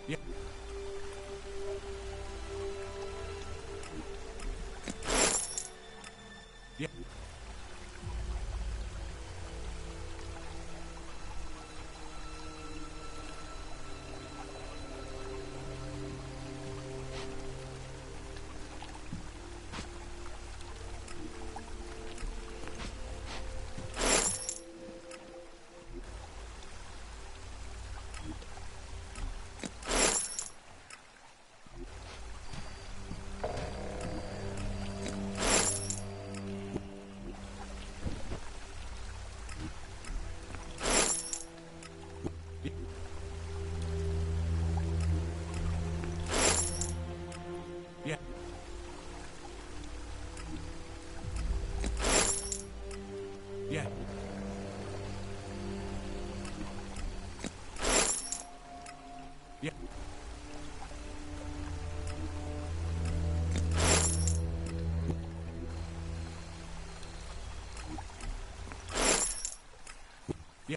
Yeah. Yeah. Yeah. Yeah. Yeah. Yeah.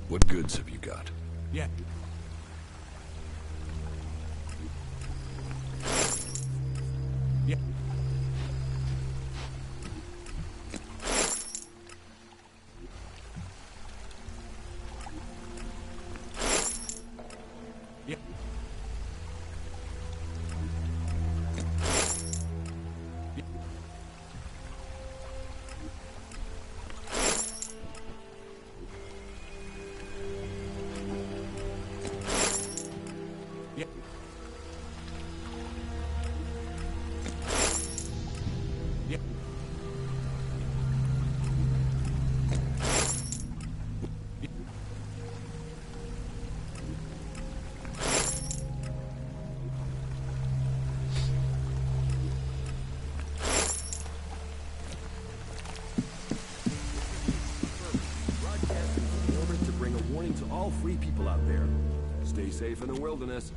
What goods have you got? Yeah. Yeah. Yeah. Yeah. Yeah. Broadcasting from orbit to bring a warning to all free people out there. Stay safe in the wilderness.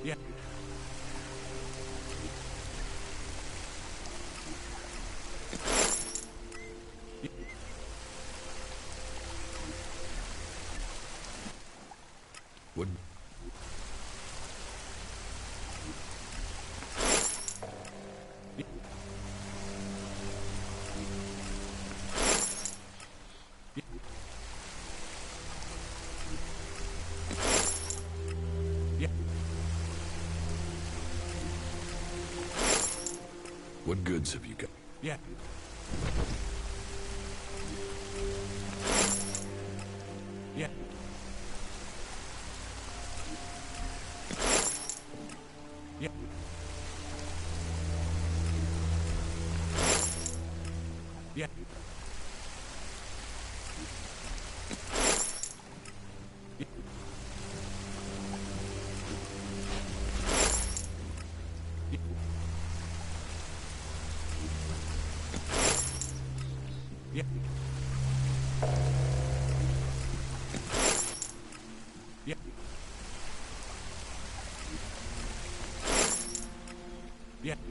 Yeah. Yeah. What? Yeah. What goods have you got? Yeah. Yeah. Yeah. Yeah. Yeah. Yeah. Yeah.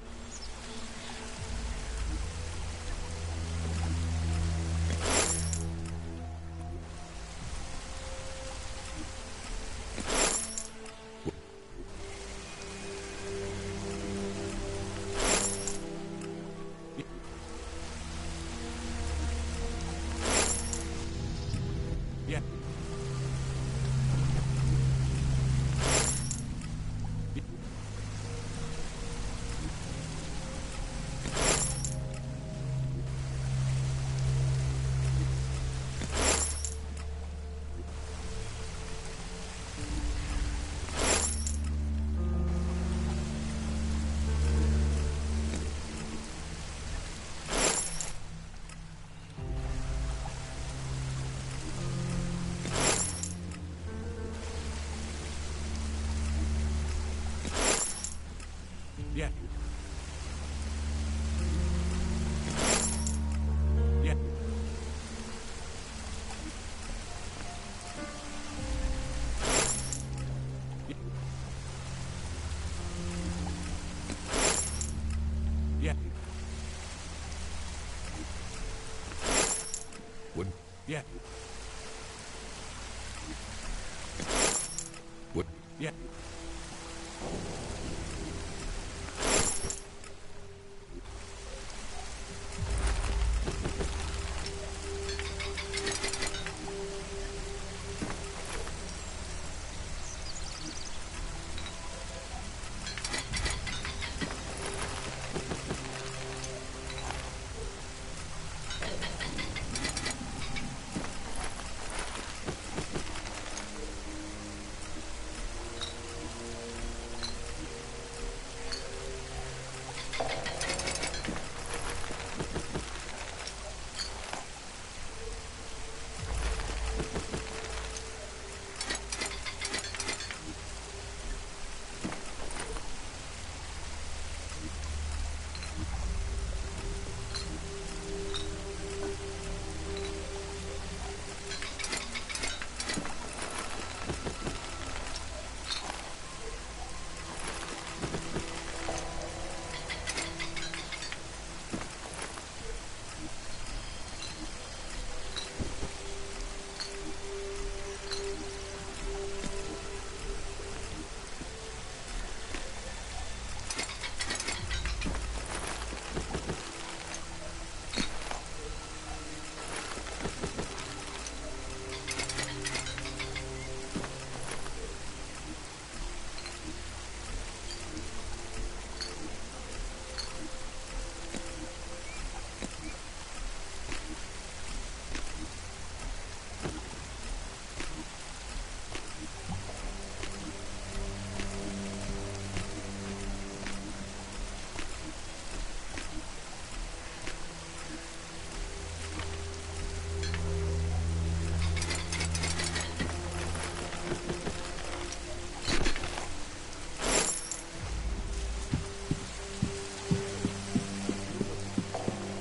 Yeah. Yeah. Yeah. Yeah. What? Yeah. What? Yeah.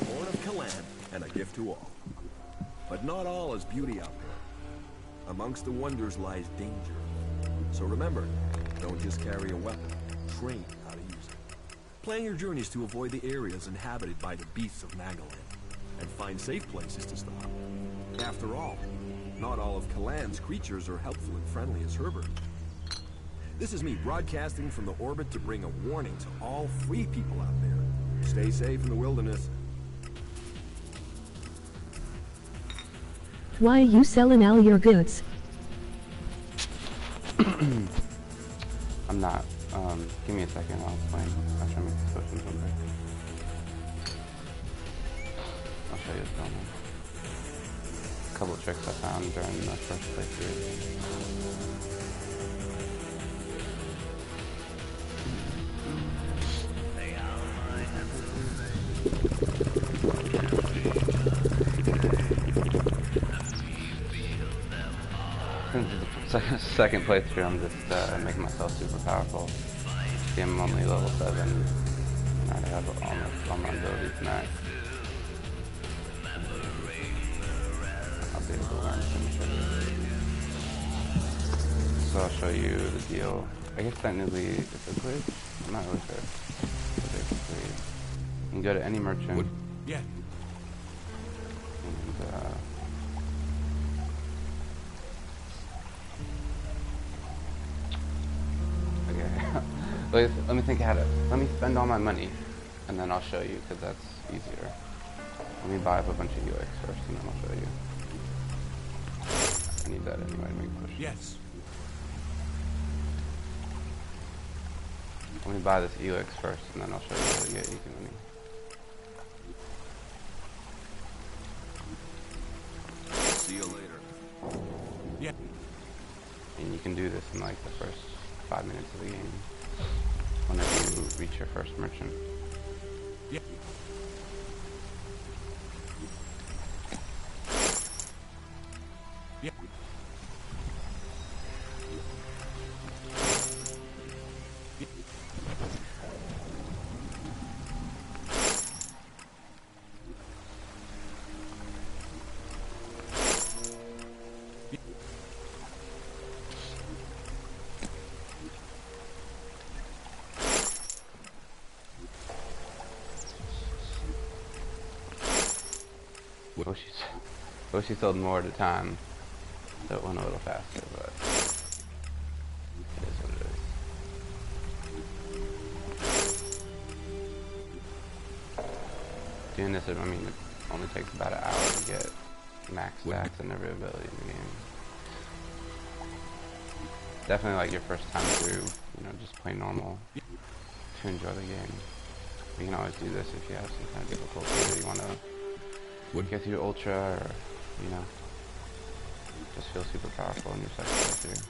Born of Kalan and a gift to all. But not all is beauty out there. Amongst the wonders lies danger. So remember, don't just carry a weapon. Train how to use it. Plan your journeys to avoid the areas inhabited by the beasts of Magaland, and find safe places to stop. After all, not all of Kalan's creatures are helpful and friendly as Herbert. This is me broadcasting from the orbit to bring a warning to all free people out there. Stay safe in the wilderness. Why you selling all your goods? I'm not. Give me a second, I'll explain. I'll try to make this question something. show you what's going on. A couple of tricks I found during the first playthrough. Second playthrough, I'm just making myself super powerful. See, I'm only level 7. And I have almost all my abilities max. I'll be able to learn finish it. So I'll show you the deal. I guess technically it's a glitch. I'm not really sure. But basically, you can go to any merchant. Yeah. And let me think how to. Let me spend all my money, and then I'll show you, because that's easier. Let me buy up a bunch of ELEX first, and then I'll show you. I need that anyway to make push. Yes. Let me buy this ELEX first, and then I'll show you how to get easy money. See you later. Yeah. And you can do this in like the first 5 minutes of the game. Whenever you reach your first merchant. Yeah. Yeah. Wish she sold more at a time, so it went a little faster, but it is what it is. Doing this, I mean, it only takes about an hour to get max stacks and every ability in the game. Definitely like your first time through, you know, just play normal to enjoy the game. You can always do this if you have some kind of difficulty or you want to get through ultra, or you know, just feel super powerful in your second playthrough.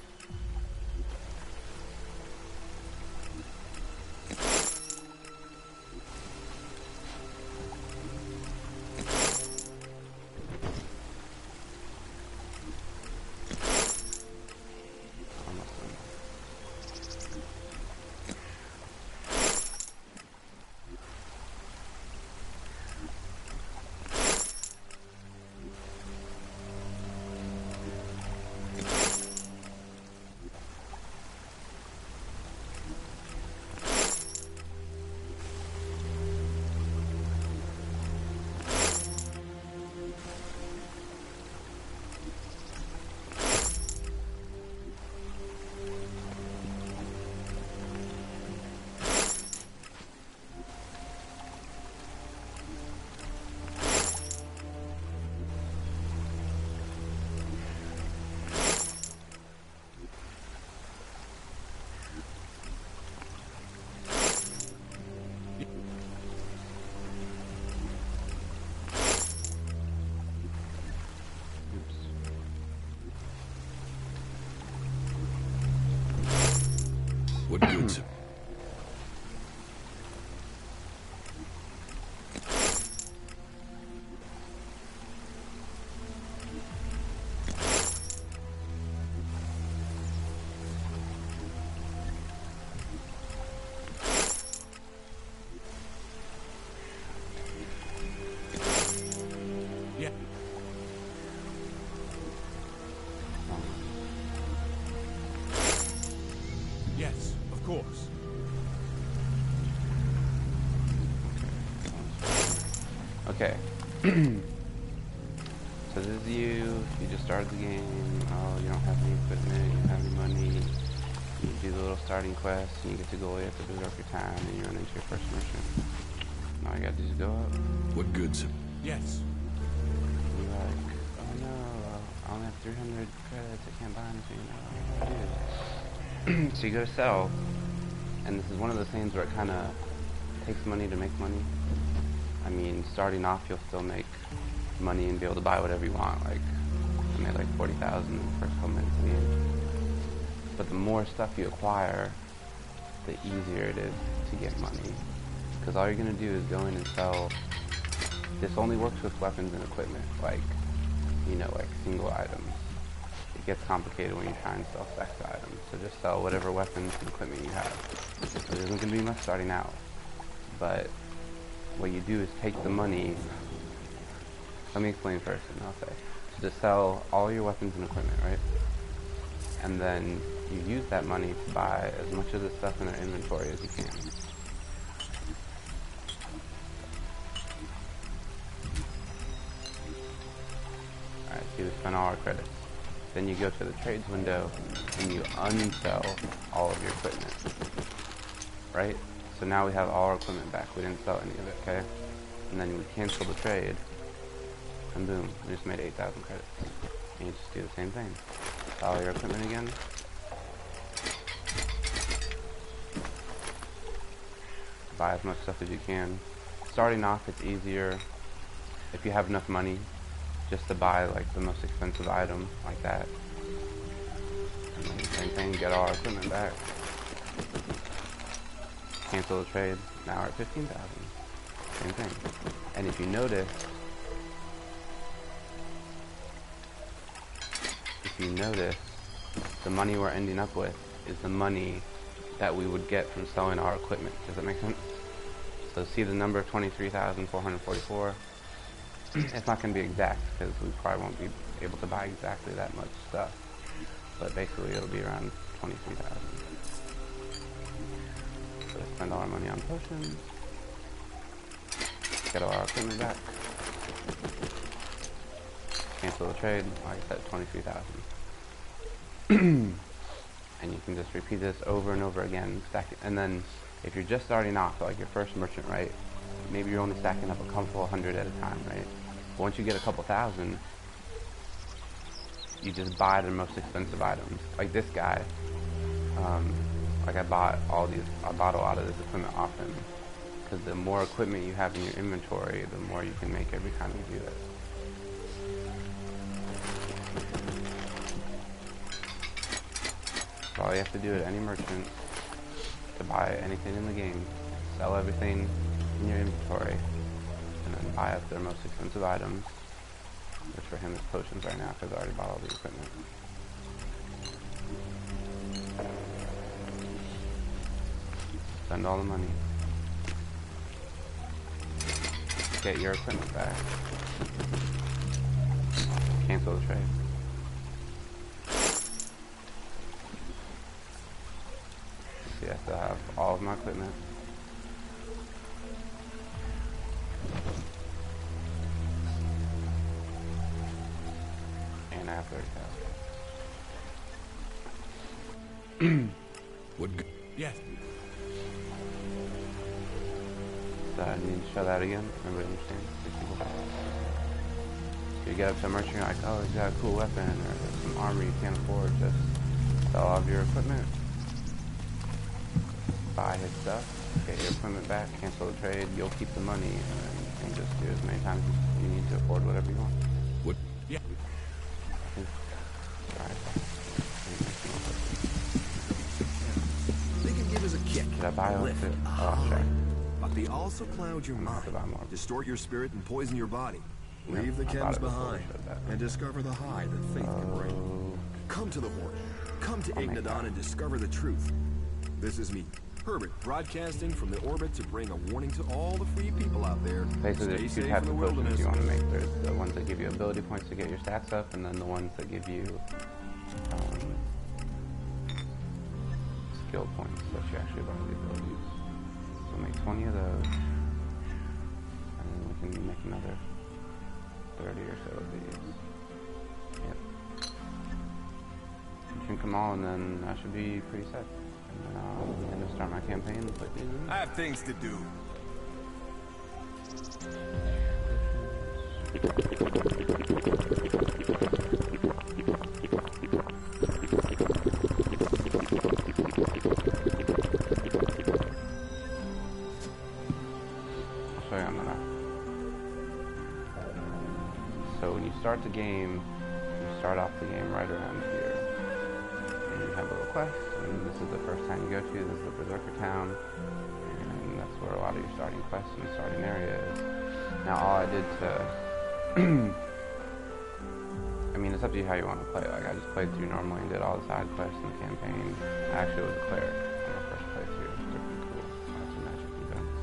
What goods? Yeah. Yes, of course. Okay. So this is you just started the game, oh, you don't have any equipment, you don't have any money, you do the little starting quest, and you get to go away, you have to build up your time, and you run into your first mission. Now you gotta just go up. What goods? Yes. And you're like, oh no, I only have 300 credits, I can't buy anything, what do I do? So you go to sell, and this is one of those things where it kind of takes money to make money. I mean, starting off you'll still make money and be able to buy whatever you want. Like, I made like 40,000 in the first couple minutes of the game. But the more stuff you acquire, the easier it is to get money. Because all you're going to do is go in and sell. This only works with weapons and equipment, like, you know, like single items. It gets complicated when you try and sell sex items. So just sell whatever weapons and equipment you have. So there isn't going to be much starting out. But what you do is take the money. Let me explain first and I'll say. So just sell all your weapons and equipment, right? And then you use that money to buy as much of the stuff in our inventory as you can. Alright, so we spent all our credits. Then you go to the trades window and you unsell all of your equipment. Right? So now we have all our equipment back. We didn't sell any of it, okay? And then we cancel the trade. And boom, we just made 8,000 credits. And you just do the same thing. Sell all your equipment again. Buy as much stuff as you can. Starting off, it's easier if you have enough money just to buy like the most expensive item like that. And then same thing, get all our equipment back. Cancel the trade. Now we're at 15,000. Same thing. And if you notice, the money we're ending up with is the money that we would get from selling our equipment. Does that make sense? So see the number 23,444. It's not going to be exact because we probably won't be able to buy exactly that much stuff. But basically it'll be around 23,000. So spend all our money on potions. Get all our equipment back. Cancel the trade. Like I said, 23,000. And you can just repeat this over and over again, stack it. And then if you're just starting off, like your first merchant, right? Maybe you're only stacking up a couple 100 at a time, right? But once you get a couple thousand, you just buy the most expensive items. Like this guy, like I bought a lot of this equipment off him. Because the more equipment you have in your inventory, the more you can make every time you do it. So all you have to do at any merchant to buy anything in the game, sell everything in your inventory, and then buy up their most expensive items, which for him is potions right now because I already bought all the equipment. Spend all the money. Get your equipment back. Cancel the trade. See, I still have all of my equipment. And I have 30,000. What? Yes. So I need to show that again. Everybody understand? So you get up to a merchant, you're like, oh, he's got a cool weapon or some armor you can't afford. Just sell all of your equipment. Buy his stuff, get your equipment back, cancel the trade, you'll keep the money, and then you can just do as many times as you need to afford whatever you want. What? Yeah. They can give us a kick, Did I buy a all lift, of it? a Oh, high, sure. but they also cloud your I'm gonna have to buy mind, more. distort your spirit, and poison your body. Yep, Leave the I bought chems it before we behind showed that. and discover the high that faith can bring. Come to the Horde. Come to I'll make Ignadon that. and discover the truth. This is me, Herbert, broadcasting from the orbit to bring a warning to all the free people out there. Basically, Stay there's two safe types in of the potions wilderness. you want to make. There's the ones that give you ability points to get your stats up, and then the ones that give you skill points that you actually learn the abilities. So make 20 of those, and then we can make another 30 or so of these. Yep. Drink them all, and then I should be pretty set. And then I'll begin to start my campaign and put these in. I have things to do. I'll show you on the map. So when you start the game, you start off the game right around here. And you have a little quest, and this is the first town you go to. This is the Berserker town. And that's where a lot of your starting quests and starting area is. Now all I did to... I mean, it's up to you how you want to play. Like, I just played through normally and did all the side quests and the campaign. I actually was a cleric on my first playthrough. They're pretty cool. Lots of magic events.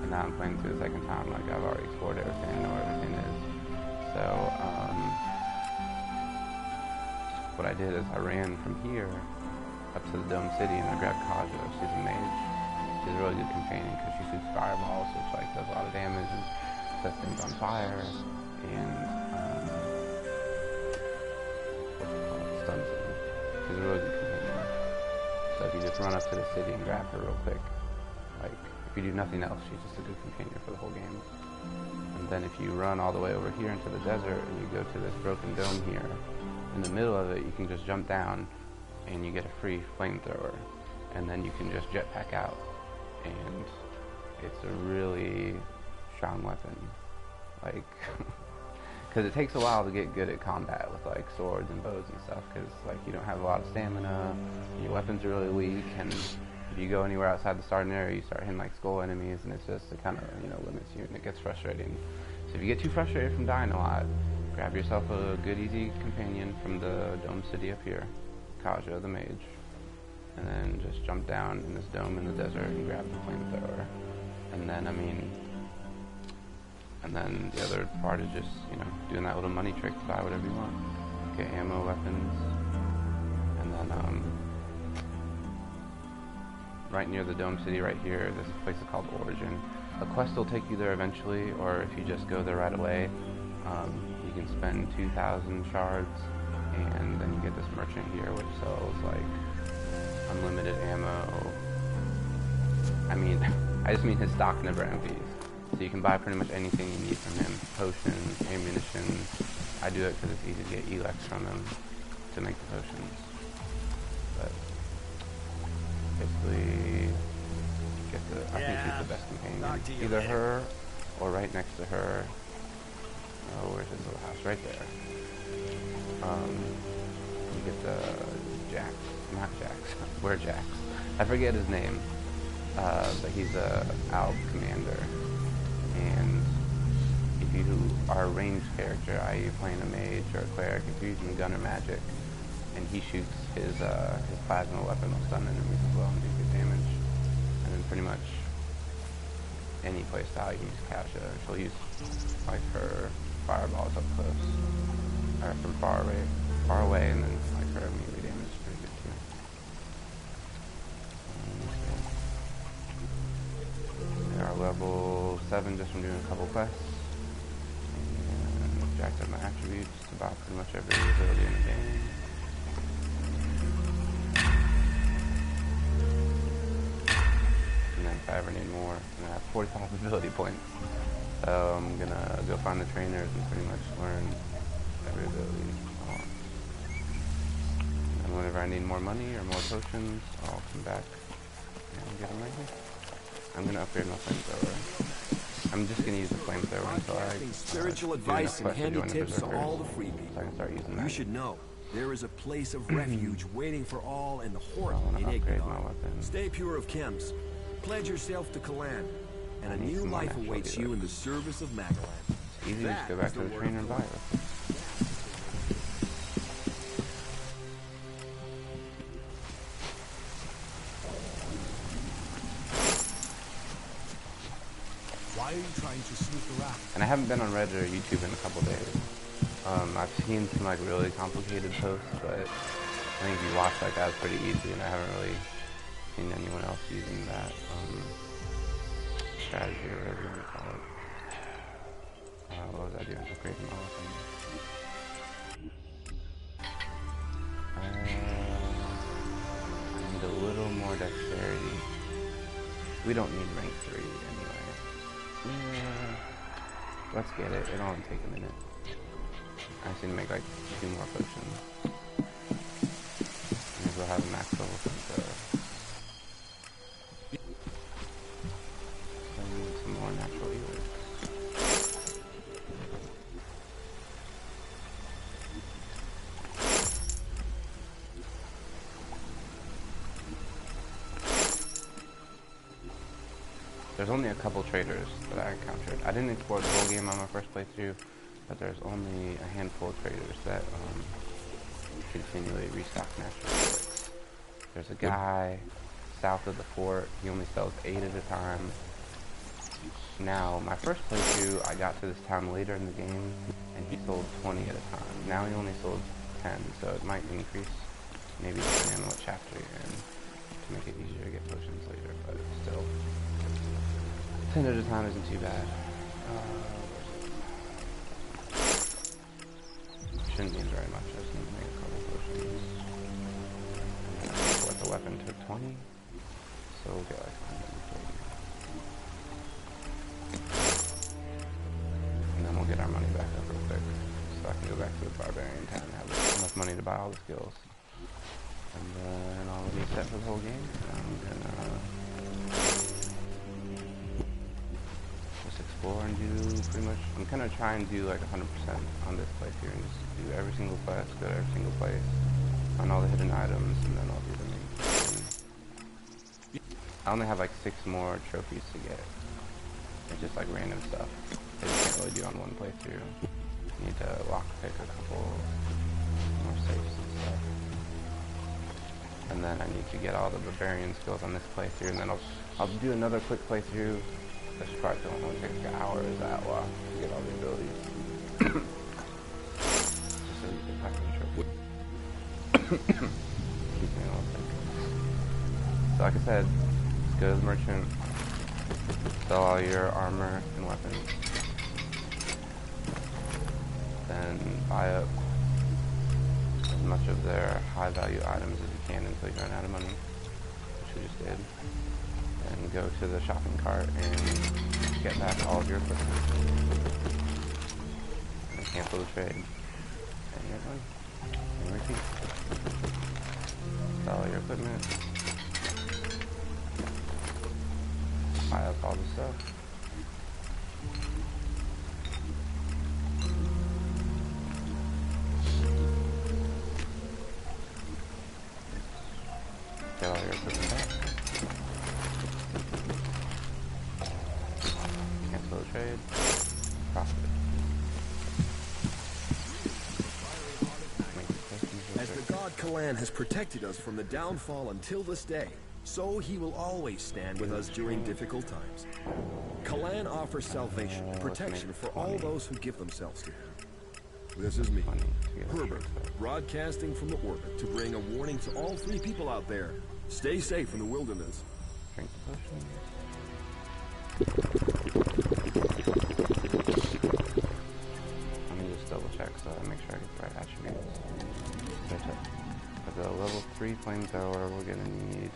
And now I'm playing through the second time. Like, I've already explored everything. I know where everything is. So, what I did is I ran from here up to the Dome City and I grabbed Kaja. She's a mage. She's a really good companion because she shoots fireballs, which like does a lot of damage and sets things on fire. And what's it called? Stuns them. She's a really good companion. So if you just run up to the city and grab her real quick, like if you do nothing else, she's just a good companion for the whole game. And then if you run all the way over here into the desert and you go to this broken dome here, in the middle of it you can just jump down and you get a free flamethrower, and then you can just jetpack out, and it's a really strong weapon. Like, because it takes a while to get good at combat with like swords and bows and stuff, because like you don't have a lot of stamina, your weapons are really weak, and if you go anywhere outside the starting area you start hitting like skull enemies, and it's just, it kind of, you know, limits you and it gets frustrating. So if you get too frustrated from dying a lot, grab yourself a good easy companion from the Dome City up here, Kaja the mage, and then just jump down in this dome in the desert and grab the flamethrower. And then, I mean, and then the other part is just, you know, doing that little money trick to buy whatever you want. Get ammo, weapons, and then right near the Dome City right here, there's a place called Origin. A quest will take you there eventually, or if you just go there right away, you can spend 2,000 shards, and then you get this merchant here which sells like unlimited ammo. I mean, I just mean his stock never empties. So you can buy pretty much anything you need from him. Potions, ammunition. I do it because it's easy to get ELEX from him to make the potions. But basically, get the, I think she's the best companion. Either her or right next to her. Oh, where's his little house? Right there. You get the Jax. Not Jax. Where Jax? I forget his name. But he's a ALB commander. And if you are a ranged character, i.e. playing a mage or a cleric, if you're using gun or magic, and he shoots his plasma weapon will stun enemies as well and do good damage. And then pretty much any playstyle you can use Kaja. She'll use like her fireballs up close, or from far away, and then like her immediate damage is pretty good too. They are level 7 just from doing a couple quests, and jacked up my attributes to about pretty much every ability in the game. And then if I ever need more, I'm gonna have 45 ability points. So I'm gonna go find the trainers and pretty much learn every ability I want. And whenever I need more money or more potions, I'll come back and get them right here. I'm gonna upgrade my flamethrower. I'm just gonna use the flamethrower until I spiritual advice and handy tips to all the freebies. So I can start using that. You should know there is a place of refuge waiting for all in the Horde in upgrade my Ignitar. weapon. Stay pure of chems. Pledge yourself to Kalan, and a new life awaits you in the service of Magalan. It's easy to just go back to the trainer and buy it. Why are you trying to sneak around? And I haven't been on Reddit or YouTube in a couple days. I've seen some like really complicated posts, but I think if you watch like that, it's pretty easy, and I haven't really seen anyone else using that strategy or whatever you want to call it. What was I doing? Upgrading my weapon. I need a little more dexterity. We don't need rank 3 anyway. Yeah, let's get it. It'll only take a minute. I just need to make like 2 more potions. Maybe we'll have a max level flamethrower. Some more natural healers. only a couple traders that I encountered. I didn't explore the whole game on my first playthrough, but there's only a handful of traders that continually restock natural relics. There's a guy south of the fort. He only sells 8 at a time. Now, my first playthrough, I got to this town later in the game, and he sold 20 at a time. Now he only sold 10, so it might increase, maybe depending on what chapter you're in, to make it easier to get potions later, but still, 10 at a time isn't too bad. Shouldn't need very much, I just need to make a couple potions. What the weapon took 20, so we'll get like 130. And then we'll get our money back up real quick, so I can go back to the barbarian town and have enough money to buy all the skills. And then I'll be set for the whole game. I'm gonna just explore and do pretty much. I'm gonna try and do like 100% on this playthrough and just do every single quest, go to every single place, find all the hidden items, and then I'll do the main thing. I only have like 6 more trophies to get. It's just like random stuff that you can't really do on one playthrough. You need to lockpick a couple more safes and stuff. And then I need to get all the barbarian skills on this playthrough, and then I'll do another quick playthrough. That should probably only take like an hour is that lock to get all the abilities. Just so you can pack the trophy. Excuse me, one second. So like I said, just go to the merchant, sell all your armor and weapons, then buy up as much of their high value items as you can until you run out of money, which we just did. And go to the shopping cart and get back all of your equipment. And cancel the trade. And you're done. And repeat. Sell all your equipment. Buy up all the stuff. Get all your equipment back. Cancel the trade. Profit. As the god Kalan has protected us from the downfall until this day, so he will always stand with us during difficult times. Kalan offers salvation and protection for all those who give themselves to him. This is me, Herbert, broadcasting from the orbit to bring a warning to all 3 people out there. Stay safe in the wilderness. Drink the potion. Let me just double check so I make sure I get the right attributes. For the level 3 flamethrower, we're gonna need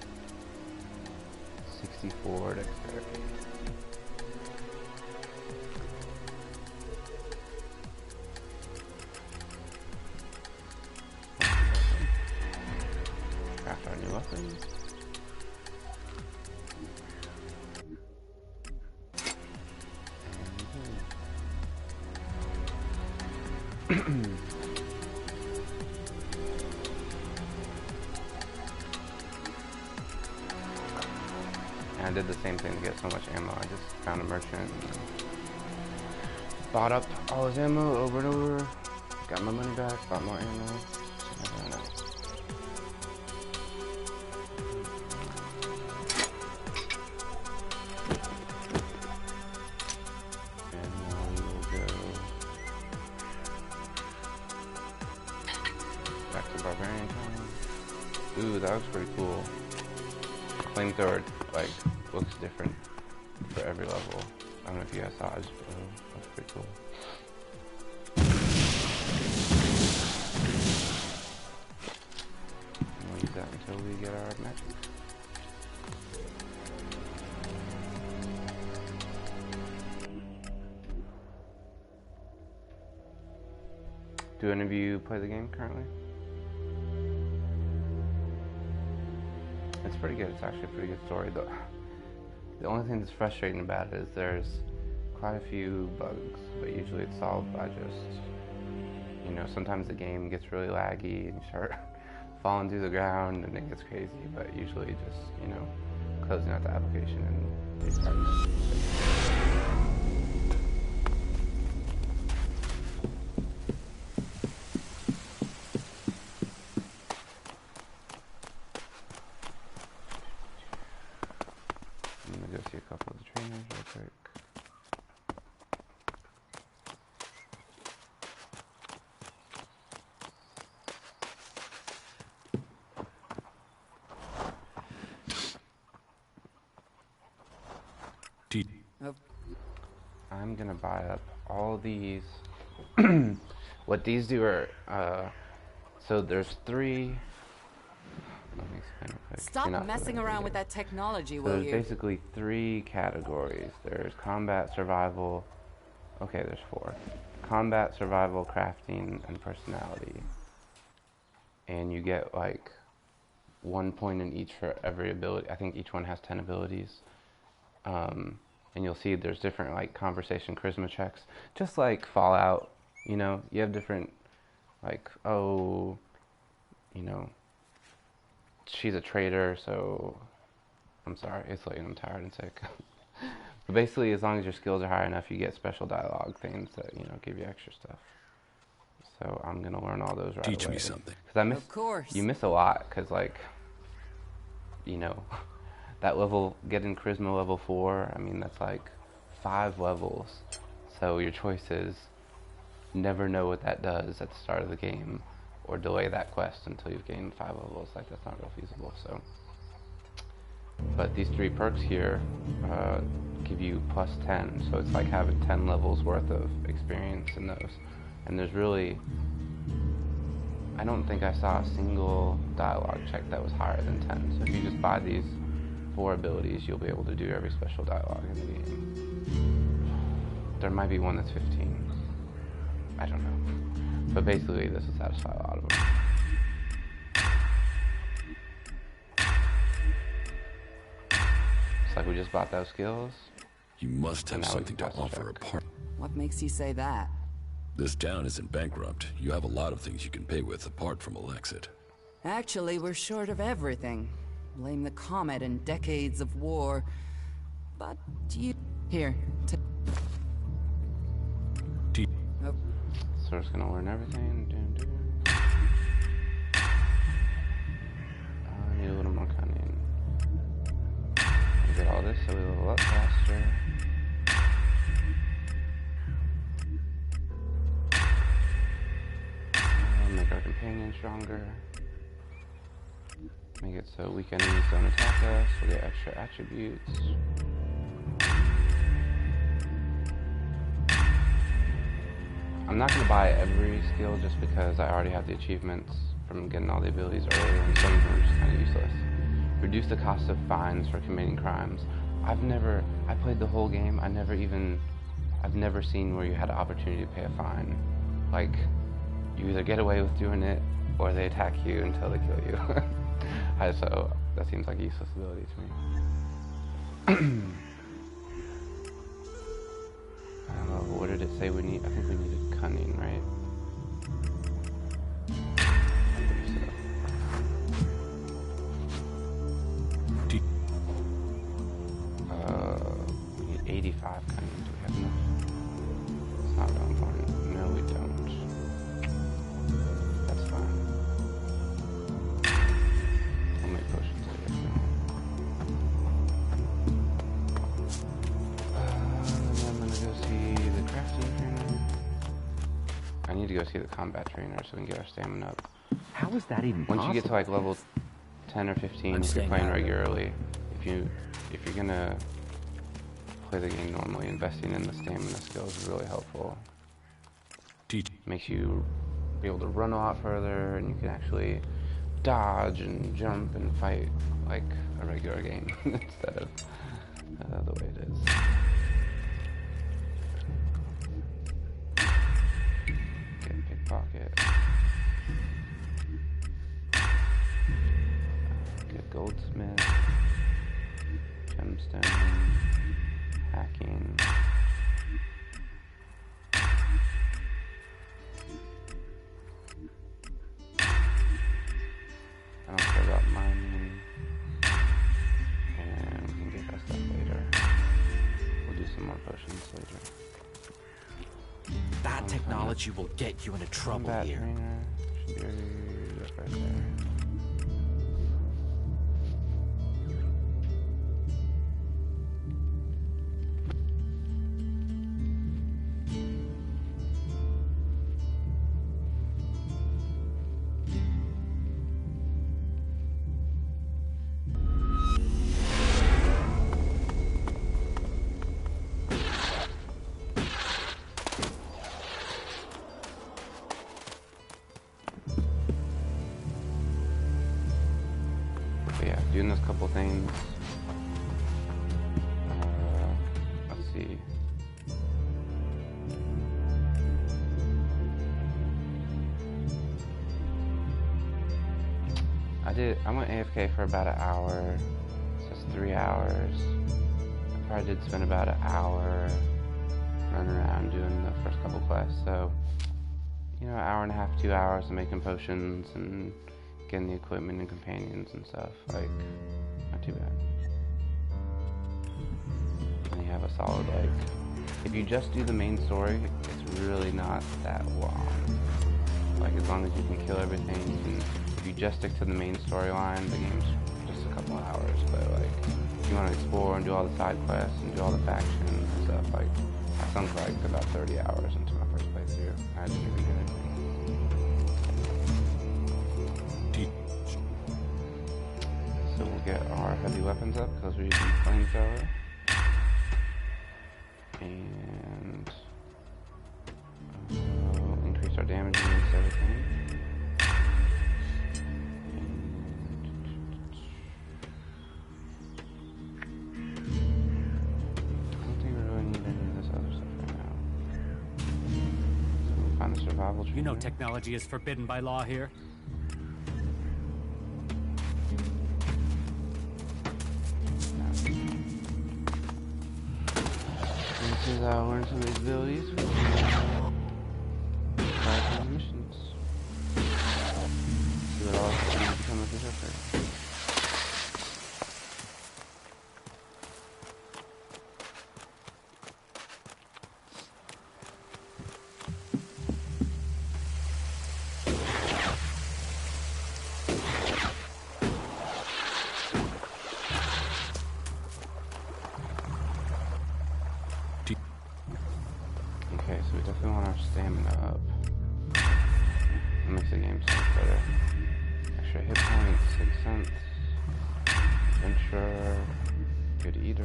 64 dexterity. Craft our new weapon. And I did the same thing to get so much ammo. I just found a merchant and bought up all his ammo over and over, got my money back, bought more ammo, and I ran out. And now we will go back to Barbarian Town. Ooh, that looks pretty cool. Flamethrower, like, looks different for every level. I don't know if you guys saw it, that's pretty cool. And we'll use that until we get our magic. Do any of you play the game currently? It's pretty good. It's actually a pretty good story, though. The only thing that's frustrating about it is there's quite a few bugs, but usually it's solved by just, you know, sometimes the game gets really laggy and you start falling through the ground and it gets crazy, but usually just, you know, closing out the application and these parts. I'm gonna go see a couple of the trainers real quick. I'm gonna buy up all these. What these do are, so there's 3. Let me explain real quick. Stop messing around with that technology, So will there's you? basically 3 categories. There's combat, survival. Okay, there's 4. Combat, survival, crafting, and personality. And you get like 1 point in each for every ability. I think each one has 10 abilities. And you'll see there's different like conversation charisma checks, just like Fallout. You know, you have different like, oh, you know, she's a traitor, so I'm sorry, it's late, I'm tired and sick. But basically, as long as your skills are high enough, you get special dialogue things that, you know, give you extra stuff. So I'm gonna learn all those right away. Teach me something. Cause I miss, Of course. you miss a lot, cause like, you know, that level, getting charisma level 4, I mean, that's like 5 levels. So your choice is never know what that does at the start of the game, or delay that quest until you've gained 5 levels. Like, that's not real feasible, so. But these 3 perks here give you plus 10, so it's like having 10 levels worth of experience in those. And there's really, I don't think I saw a single dialogue check that was higher than 10. So if you just buy these 4 abilities, you'll be able to do every special dialogue in the game. There might be one that's 15. I don't know. But basically, this will satisfy a lot of them. It's like we just bought those skills. You must have Now we something can to pass a offer check. apart. What makes you say that? This town isn't bankrupt. You have a lot of things you can pay with apart from Elexit. Actually, we're short of everything. Blame the comet and decades of war. But you... Here. Oh, So we're just gonna learn everything. I need a little more cunning. Get all this so we level up faster. Make our companion stronger. Make it so weak enemies don't attack us. We'll get extra attributes. I'm not going to buy every skill just because I already have the achievements from getting all the abilities earlier, and some of them are just kind of useless. Reduce the cost of fines for committing crimes. I played the whole game. I've never seen where you had an opportunity to pay a fine. Like, you either get away with doing it, or they attack you until they kill you. So, that seems like a useless ability to me. I don't know, what did it say we need? I think we needed cunning, right? I believe so. We need 85 cunning. Do we have enough? It's not real important. No, we don't. That's fine. We'll make potions later. Then I'm gonna go see the crafting trainer. I need to go see the combat trainer so we can get our stamina up. How is that even possible? Once you get to like level 10 or 15, if you're playing regularly, if you're gonna play the game normally, investing in the stamina skills is really helpful. Makes you be able to run a lot further, and you can actually dodge and jump and fight like a regular game instead of the way it is. Get pickpocket. Get goldsmith. Gemstone. Hacking. I don't care about mining. And we can get that stuff later. some more potions later. That technology will get you into trouble Combat here. trainer should be right there. Yeah, doing this couple things. Let's see. I went AFK for about an hour, so it's 3 hours. I probably did spend about an hour running around doing the first couple quests, so, you know, an hour and a half, 2 hours of making potions and getting the equipment and companions and stuff, like, not too bad. And you have a solid, like, if you just do the main story, it's really not that long. Like, as long as you can kill everything, and if you just stick to the main storyline, the game's just a couple of hours. But, like, if you want to explore and do all the side quests and do all the factions and stuff, like, I sunk, like, about 30 hours into my first playthrough. I didn't even get anything. So we'll get our heavy weapons up because we're using flamethrower. And we'll increase our damage against everything. I don't think we really need any of this other stuff right now. So we'll find the survival tree. You know technology is forbidden by law here. Learn some of these abilities. Try some missions. See what else can become a berserker. Okay, so we definitely want our stamina up. That makes the game so much better. Extra hit points, 6 cents. Adventure. Good eater.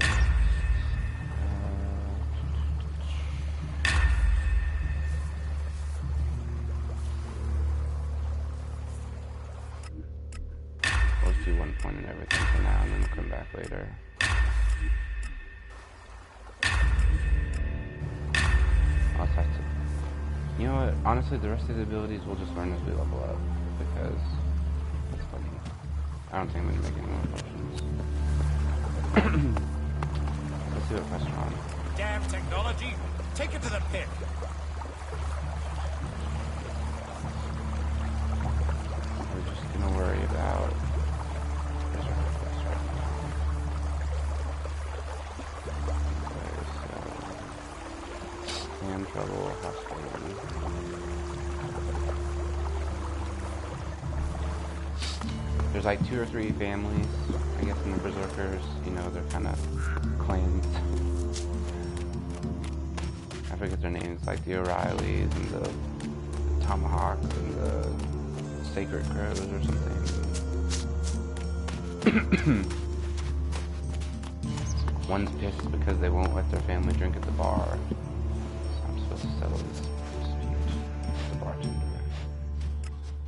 Let's do 1 point in everything for now, and then we'll come back later. You know what? Honestly, the rest of the abilities we'll just learn as we level up, because that's funny. I don't think I'm gonna make any more potions. Let's see what quest we're on. Damn technology! Take it to the pit! We're just gonna worry about berserker quest right now. Okay, so hand trouble, hostility. There's like 2 or 3 families, I guess, in the berserkers. You know, they're kind of clans. I forget their names, like the O'Reillys and the Tomahawks and the Sacred Crows or something. One's pissed because they won't let their family drink at the bar. So I'm supposed to settle this dispute with the bartender.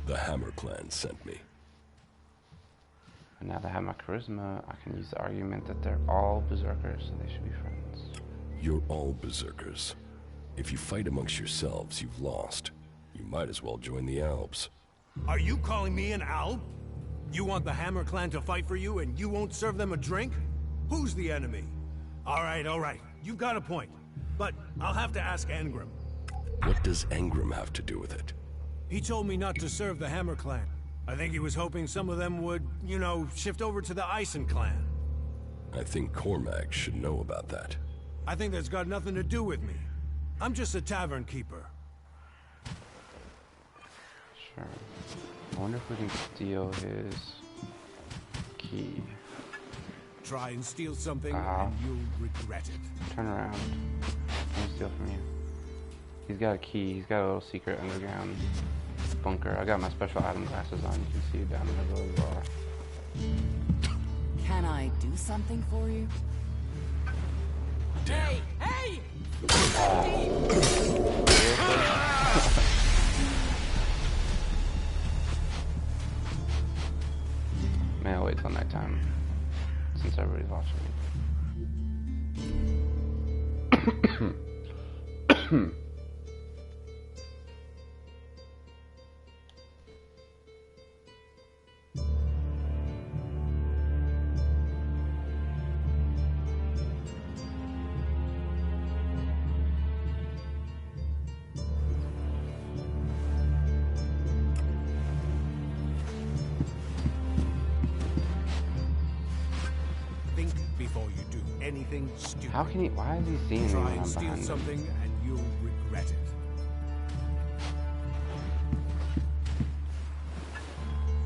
The Hammer Clan sent me. And now that I have my charisma, I can use the argument that they're all berserkers, so they should be friends. You're all berserkers. If you fight amongst yourselves, you've lost. You might as well join the Alps. Are you calling me an Alp? You want the Hammer Clan to fight for you and you won't serve them a drink? Who's the enemy? All right. You've got a point. But I'll have to ask Angram. What does Angram have to do with it? He told me not to serve the Hammer Clan. I think he was hoping some of them would, you know, shift over to the Ison Clan. I think Cormac should know about that. I think that's got nothing to do with me. I'm just a tavern keeper. Sure. I wonder if we can steal his key. Try and steal something and you'll regret it. Turn around. Let me steal from you. He's got a key. He's got a little secret underground bunker. I got my special Adam glasses on. You can see down in the village bar. Can I do something for you? Hey! Hey! Man, I'll wait till nighttime since everybody's watching me. Think before you do anything stupid. How can he? Why is he seeing me Try when and I'm steal behind him? something and you'll regret it.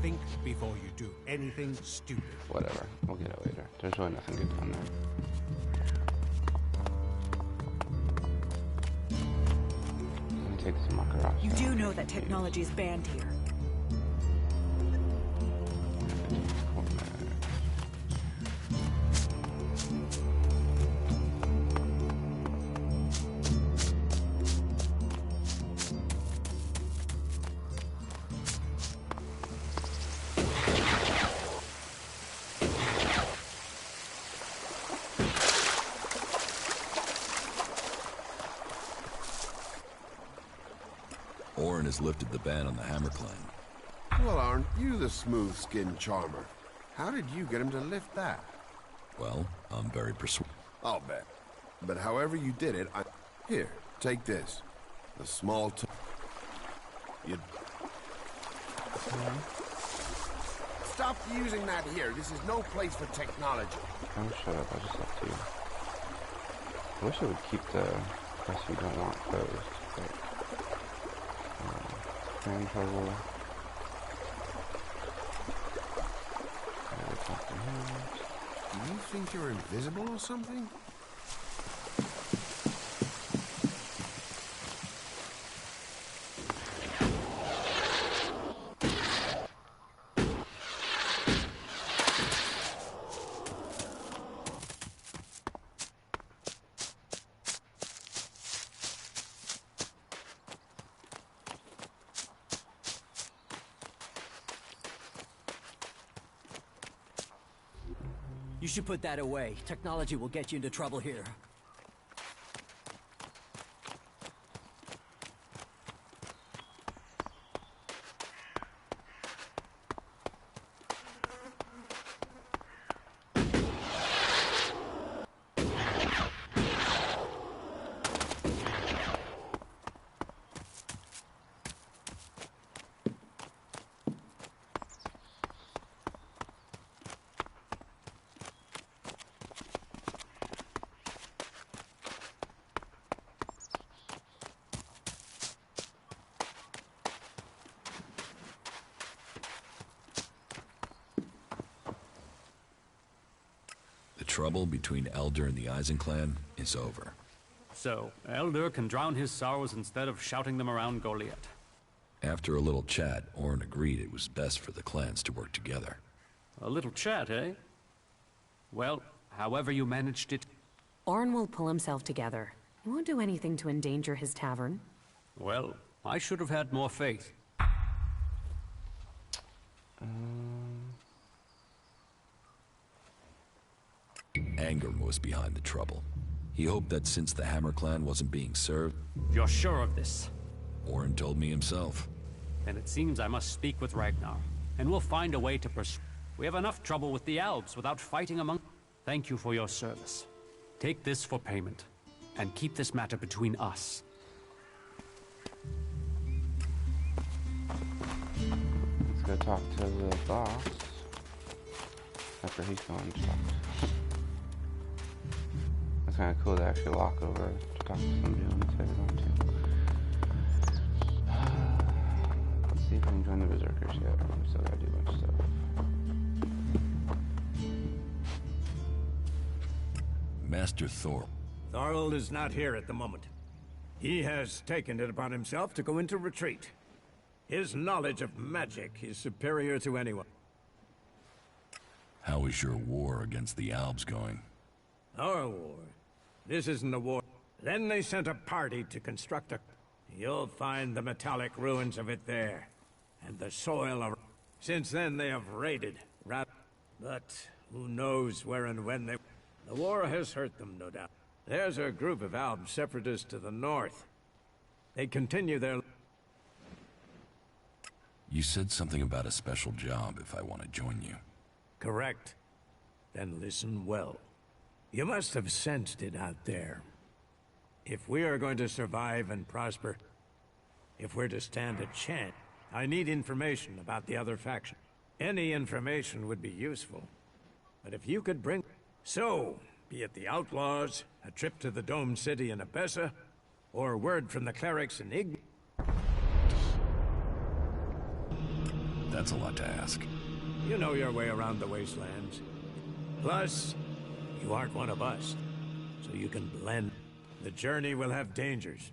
Think before you do anything stupid. Whatever. We'll get it later. There's really nothing good down there. Let me take some macarons. You do know that technology is banned here. Orin has lifted the ban on the Hammer Clan. Well, aren't you the smooth-skinned charmer? How did you get him to lift that? Well, I'm very persuasive. I'll bet. But however you did it, Here, take this. The small You... Stop using that here. This is no place for technology. Oh, shut up. I just left you. I wish I would keep the press you don't want closed. But, in trouble. Do you think you're invisible or something? You should put that away. Technology will get you into trouble here. The trouble between Elder and the Eisen clan is over. So, Elder can drown his sorrows instead of shouting them around Goliath. After a little chat, Orin agreed it was best for the clans to work together. A little chat, eh? Well, however you managed it... Orin will pull himself together. He won't do anything to endanger his tavern. Well, I should have had more faith. Anger was behind the trouble. He hoped that since the Hammer clan wasn't being served... You're sure of this? Orin told me himself. Then it seems I must speak with Ragnar, and we'll find a way to We have enough trouble with the Alps without fighting among... Thank you for your service. Take this for payment, and keep this matter between us. Let's go talk to the boss. After he's gone, talk. Let's kind of cool to actually walk over to talk to somebody on the side on too. Let's see if we can join the berserkers yet. We still gotta do a bunch of stuff. Master Thor. Thorald is not here at the moment. He has taken it upon himself to go into retreat. His knowledge of magic is superior to anyone. How is your war against the Albs going? Our war? This isn't a war. Then they sent a party to construct a... You'll find the metallic ruins of it there. And the soil of... Since then they have raided. But who knows where and when they... The war has hurt them, no doubt. There's a group of Alb separatists to the north. They continue their... You said something about a special job if I want to join you. Correct. Then listen well. You must have sensed it out there. If we are going to survive and prosper, if we're to stand a chance, I need information about the other faction. Any information would be useful. But if you could bring... So, be it the Outlaws, a trip to the Dome City in Abessa, or word from the clerics in Ig... That's a lot to ask. You know your way around the wastelands. Plus, you aren't one of us, so you can blend. The journey will have dangers.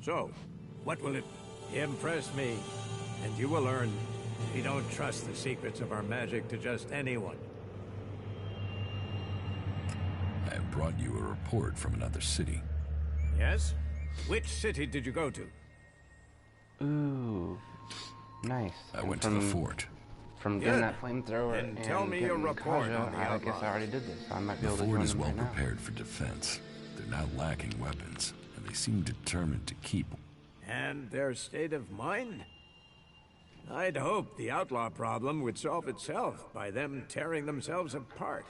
So, what will it... Impress me, and you will learn we don't trust the secrets of our magic to just anyone. I have brought you a report from another city. Yes? Which city did you go to? Ooh, nice. I went to the fort. From getting that flamethrower and tell me your report on the I guess I already did this. So I might be able to The join fort is them well right now. prepared for defense. They're not lacking weapons, and they seem determined to keep. And their state of mind? I'd hope the outlaw problem would solve itself by them tearing themselves apart.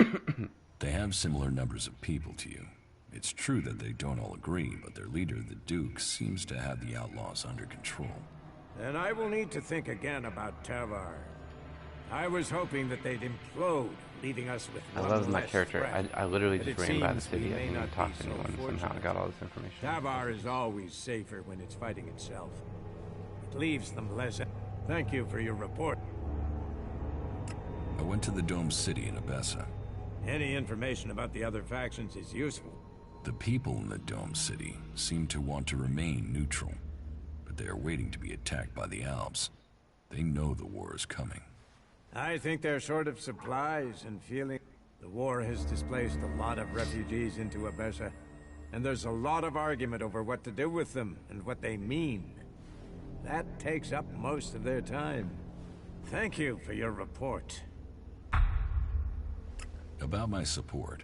They have similar numbers of people to you. It's true that they don't all agree, but their leader, the Duke, seems to have the outlaws under control. Then I will need to think again about Tavar. I was hoping that they'd implode, leaving us with I one love my less character. threat. I literally But just it ran by the seems we city. I may didn't even not talk be to so anyone. Somehow I fortunate. got all this information. Tavar is always safer when it's fighting itself. It leaves them less... Thank you for your report. I went to the Dome City in Abessa. Any information about the other factions is useful. The people in the Dome City seem to want to remain neutral, but they are waiting to be attacked by the Alps. They know the war is coming. I think they're short of supplies and feeling... The war has displaced a lot of refugees into Abessa, and there's a lot of argument over what to do with them and what they mean. That takes up most of their time. Thank you for your report. About my support.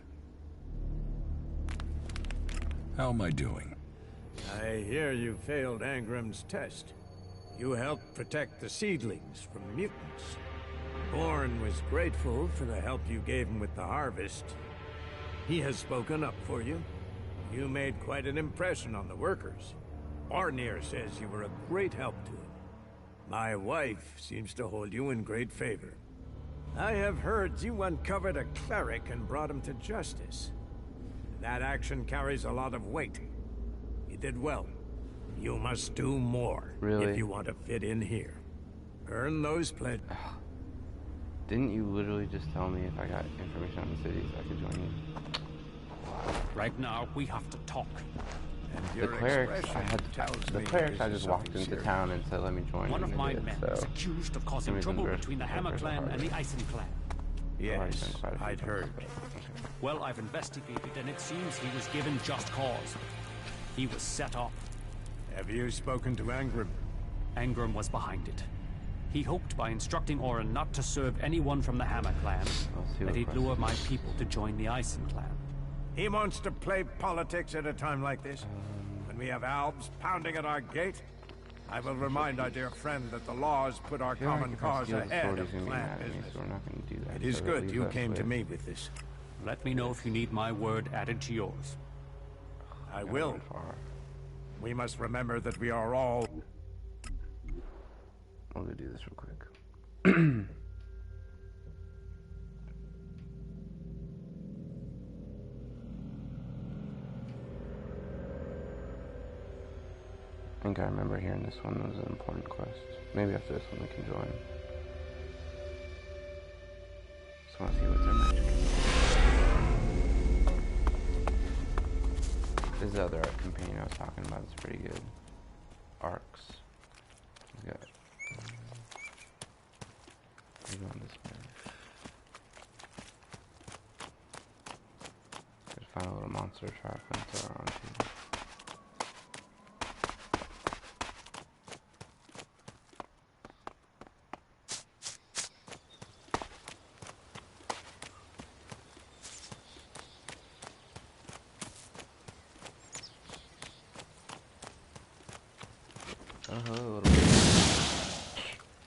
How am I doing? I hear you failed Angram's test. You helped protect the seedlings from mutants. Bourne was grateful for the help you gave him with the harvest. He has spoken up for you. You made quite an impression on the workers. Barnier says you were a great help to him. My wife seems to hold you in great favor. I have heard you uncovered a cleric and brought him to justice. That action carries a lot of weight. You did well. You must do more if you want to fit in here. Earn those pledges. Didn't you literally just tell me if I got information on the cities, I could join you? Right now, we have to talk. The clerics, I just walked into town and said, let me join. One of my men so is accused of causing trouble between the Hammer Clan and the Eisen Clan. Yes, I'd heard. Well, I've investigated, and it seems he was given just cause. He was set up. Have you spoken to Angram? Angram was behind it. He hoped by instructing Orin not to serve anyone from the Hammer Clan, that he'd lure my people to join the Eisen Clan. He wants to play politics at a time like this? When we have Albs pounding at our gate? I will remind our dear friend that the laws put our common cause ahead of clan business. It is good you came to me with this. Let me know if you need my word added to yours. I will. We must remember that we are all... I'll go do this real quick. I think I remember hearing this one was an important quest. Maybe after this one we can join. Just want to see what's our magic. This is the other arc companion I was talking about. It's pretty good. Arcs. He's got. He's on this way. Just find a little monster trap and throw her onto. Oh, hello, little bit.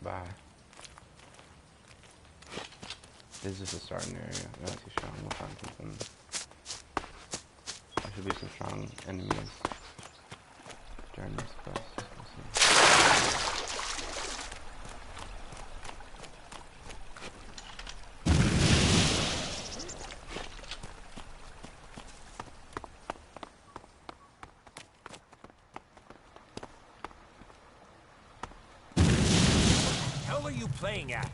Bye. This is just a starting area. Not too strong. We'll find something. There should be some strong enemies during this quest. We'll see. What are you playing at?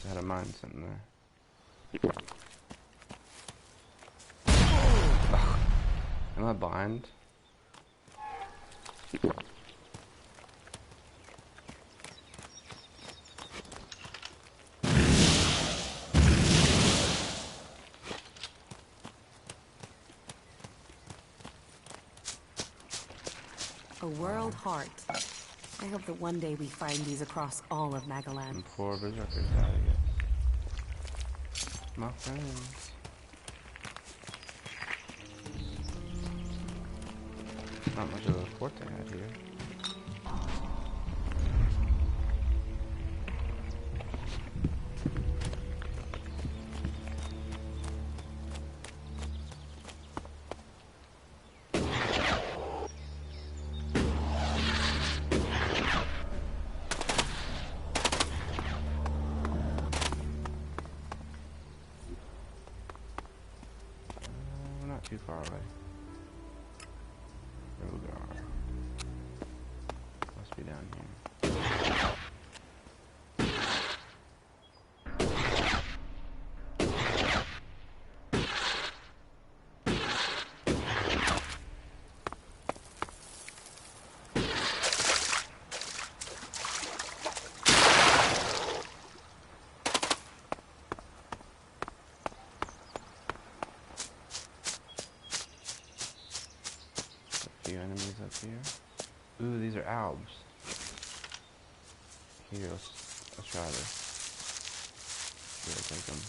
I had a mine sitting there. Ugh. Am I blind? A world heart. I hope that one day we find these across all of Magaland. And poor berserkers out of here. My friends. Not much of a fort they had here. Too far away. There we go. Must be down here. Few enemies up here. Ooh, these are albs. Here, let's try this. Here, I'll take them.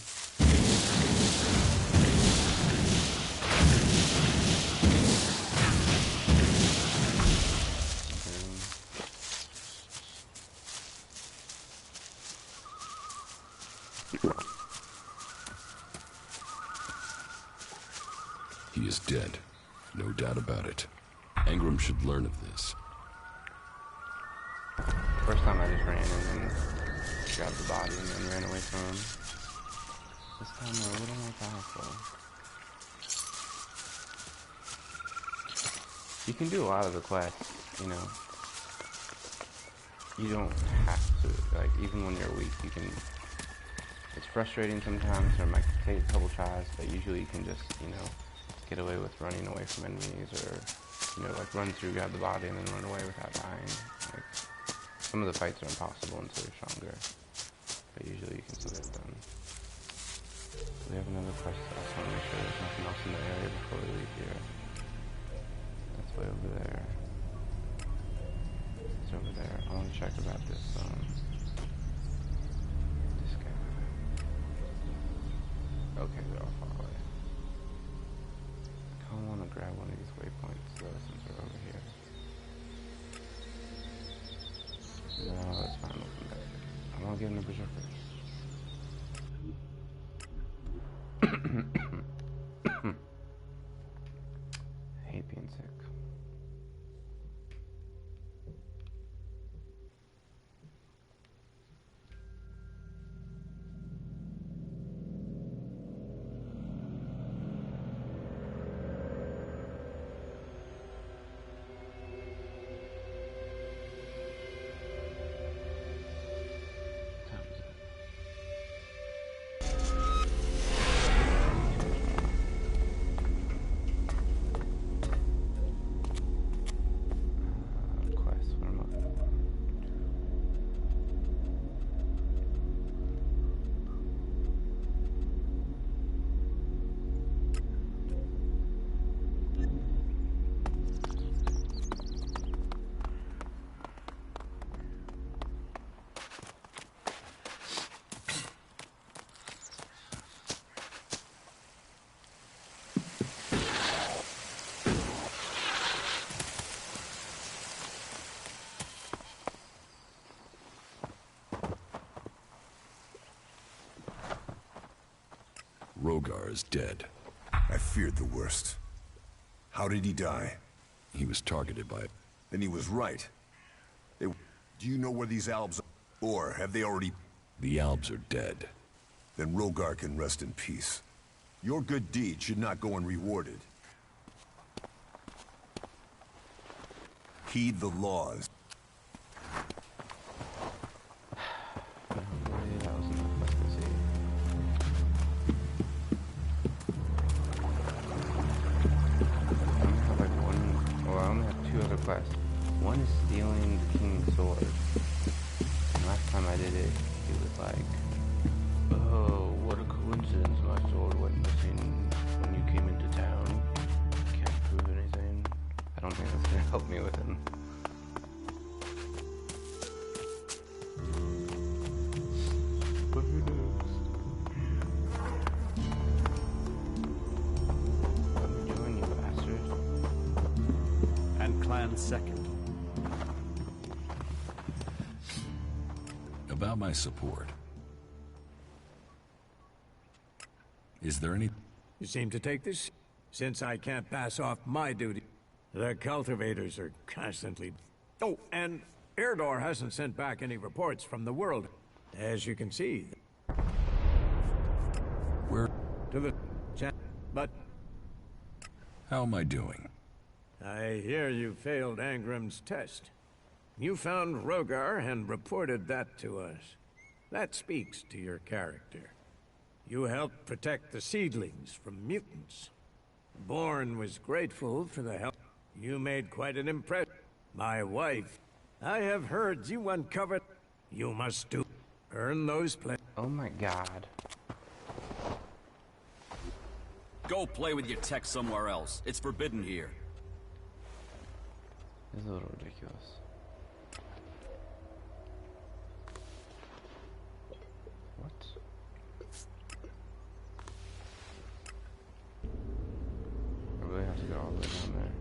He is dead. No doubt about it. Engram should learn of this. First time I just ran and then grabbed the body and then ran away from him. This time they're a little more powerful. You can do a lot of the quests, you know. You don't have to, like, even when you're weak, you can... It's frustrating sometimes, or it might take a couple tries, but usually you can just, you know, get away with running away from enemies, or... You know, like run through, grab the body, and then run away without dying. Like, some of the fights are impossible until you're stronger. But usually you can still get it done. We have another quest, so I just want to make sure there's nothing else in the area before we leave here. That's way over there. It's over there. I want to check about this, this guy. Okay, they're all far away. I want to grab one of these waypoints though, since we're over here. Classic. Rogar is dead. I feared the worst. How did he die? He was targeted by... Then he was right. Do you know where these Albs are? Or have they already... The Albs are dead. Then Rogar can rest in peace. Your good deed should not go unrewarded. Heed the laws. One is stealing the king's sword. And last time I did it, it was like, oh, what a coincidence, my sword went missing when you came into town. Can't prove anything. I don't think that's gonna help me with him. But who knows? Let me join you, bastard. And Clan second. About my support. Is there any... You seem to take this? Since I can't pass off my duty. The cultivators are constantly... Oh, and Erdor hasn't sent back any reports from the world. As you can see. Where... To the... But... How am I doing? I hear you failed Angram's test. You found Rogar and reported that to us. That speaks to your character. You helped protect the seedlings from mutants. Born was grateful for the help. You made quite an impression. My wife, I have heard you uncovered. You must do. Earn those Oh my god. Go play with your tech somewhere else. It's forbidden here. This is a little ridiculous. What? I really have to go all the way down there.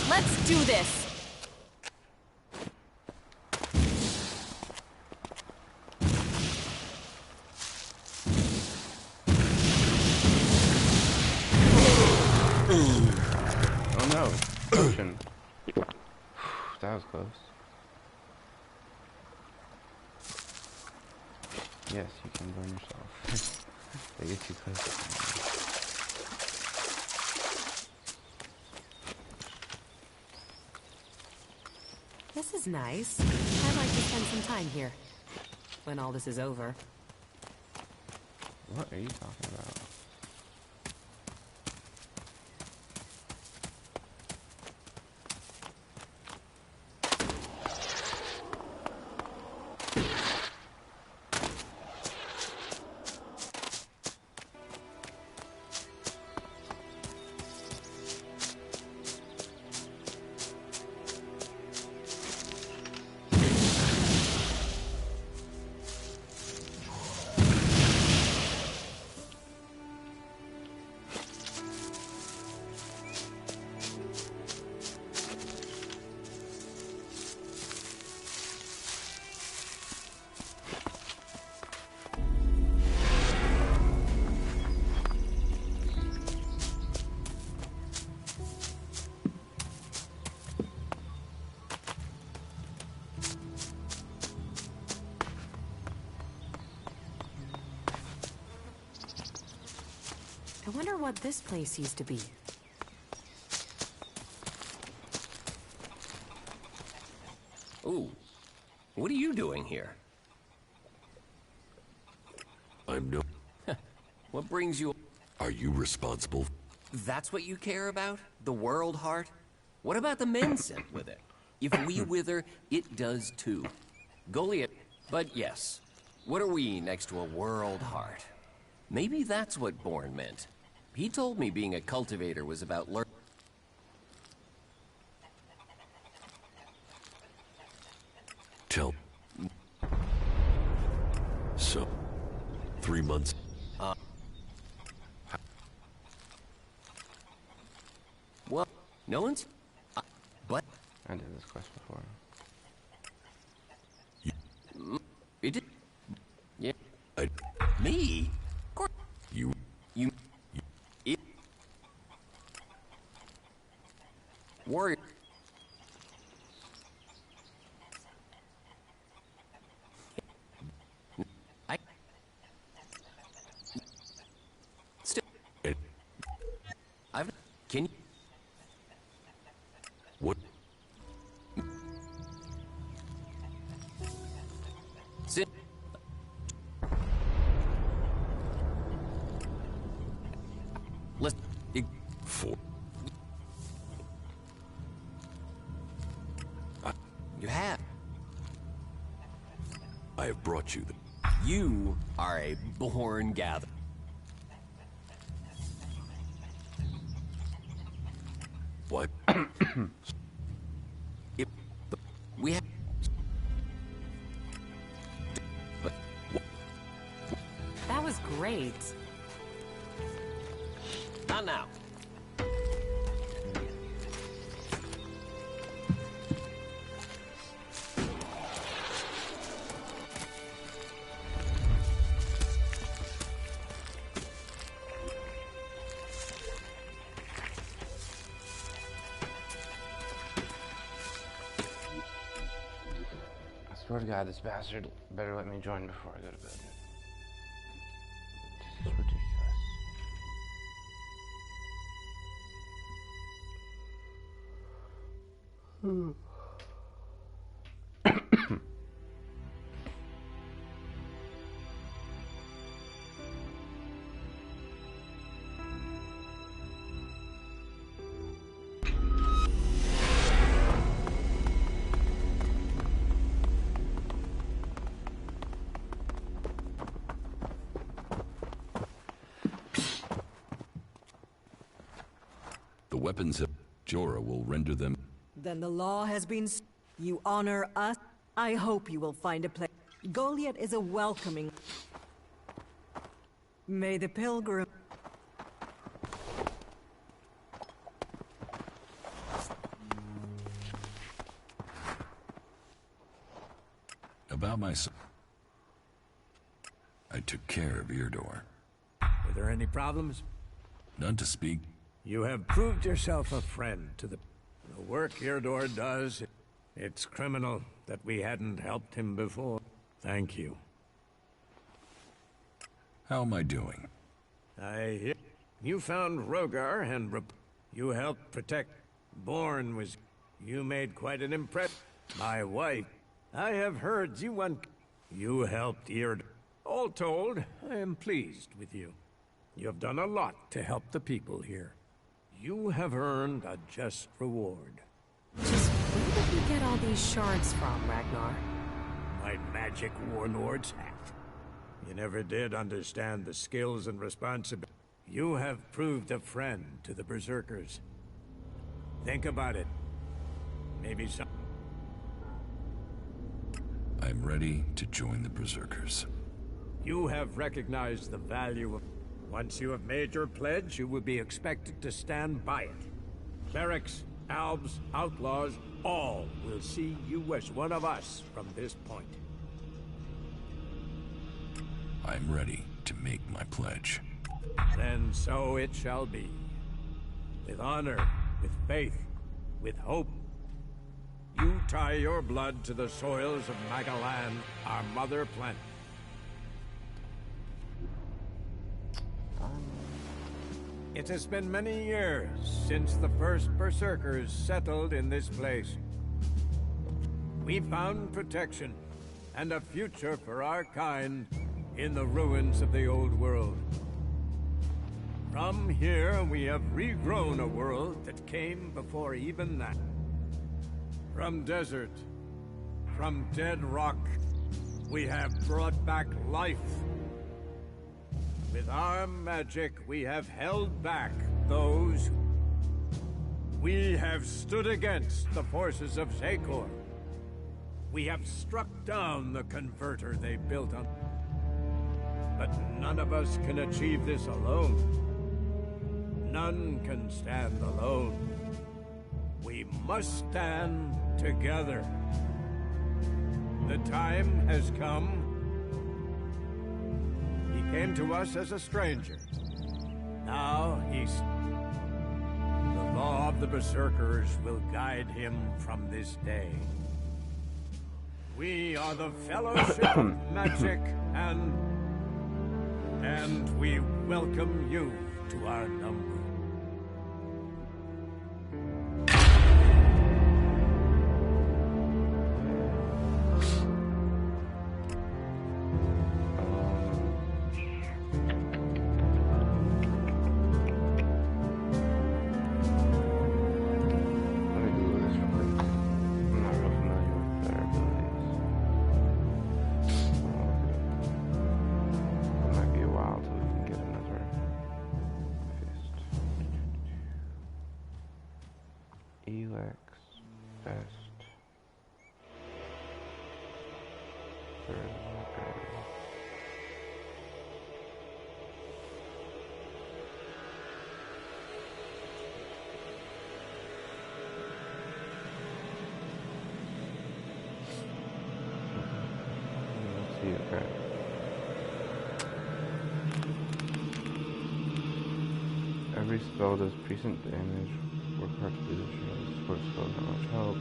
Let's do this! Oh no, potion. That was close. Yes, you can burn yourself. They get too close. This is nice. I'd like to spend some time here. when all this is over. What are you talking about? I wonder what this place used to be. Ooh. What are you doing here? I'm no... What brings you... Are you responsible? That's what you care about? The world heart? What about the men sent with it? If we wither, it does too. Goliath... But yes. What are we next to a world heart? Maybe that's what Bourne meant. He told me being a cultivator was about learning. Tell. So, 3 months. Well, no one's. But I did this quest before. You did. Yeah. I. Me. You. It. Warrior. Still. Can you? What? Sit. Listen. For. You have. I have brought you the. You are a born gatherer. What? We have. But That was great. not now. I swear to God, this bastard better let me join before I go to bed. This is ridiculous. The weapons of Jorah will render them. Then the law has been... You honor us. I hope you will find a place. Goliath is a welcoming... May the pilgrim... About myself. I took care of Eardor. Are there any problems? None to speak. You have proved yourself a friend to the work Eardor does. It's criminal that we hadn't helped him before. Thank you. How am I doing? I hear you found Rogar and you helped protect. Bourne you made quite an impression. My wife, I have heard you You helped Eard. All told, I am pleased with you. You have done a lot to help the people here. You have earned a just reward. Just where did you get all these shards from, Ragnar? My magic warlord's hat. You never did understand the skills and responsibility. You have proved a friend to the berserkers. Think about it. Maybe some... I'm ready to join the berserkers. You have recognized the value of... Once you have made your pledge, you will be expected to stand by it. Clerics, elves, outlaws, all will see you as one of us from this point. I'm ready to make my pledge. Then so it shall be. With honor, with faith, with hope, you tie your blood to the soils of Magalan, our mother planet. It has been many years since the first berserkers settled in this place. We found protection and a future for our kind in the ruins of the old world. From here, we have regrown a world that came before even that. From desert, from dead rock, we have brought back life. With our magic, we have held back those. We have stood against the forces of Zakor. We have struck down the converter they built on. But none of us can achieve this alone. None can stand alone. We must stand together. The time has come. He came to us as a stranger. Now he's... The law of the berserkers will guide him from this day. We are the Fellowship of Magic, and we welcome you to our number. ELEX best berserker. Let's see, okay. Every spell does decent damage. Work hard to position support spells not much help.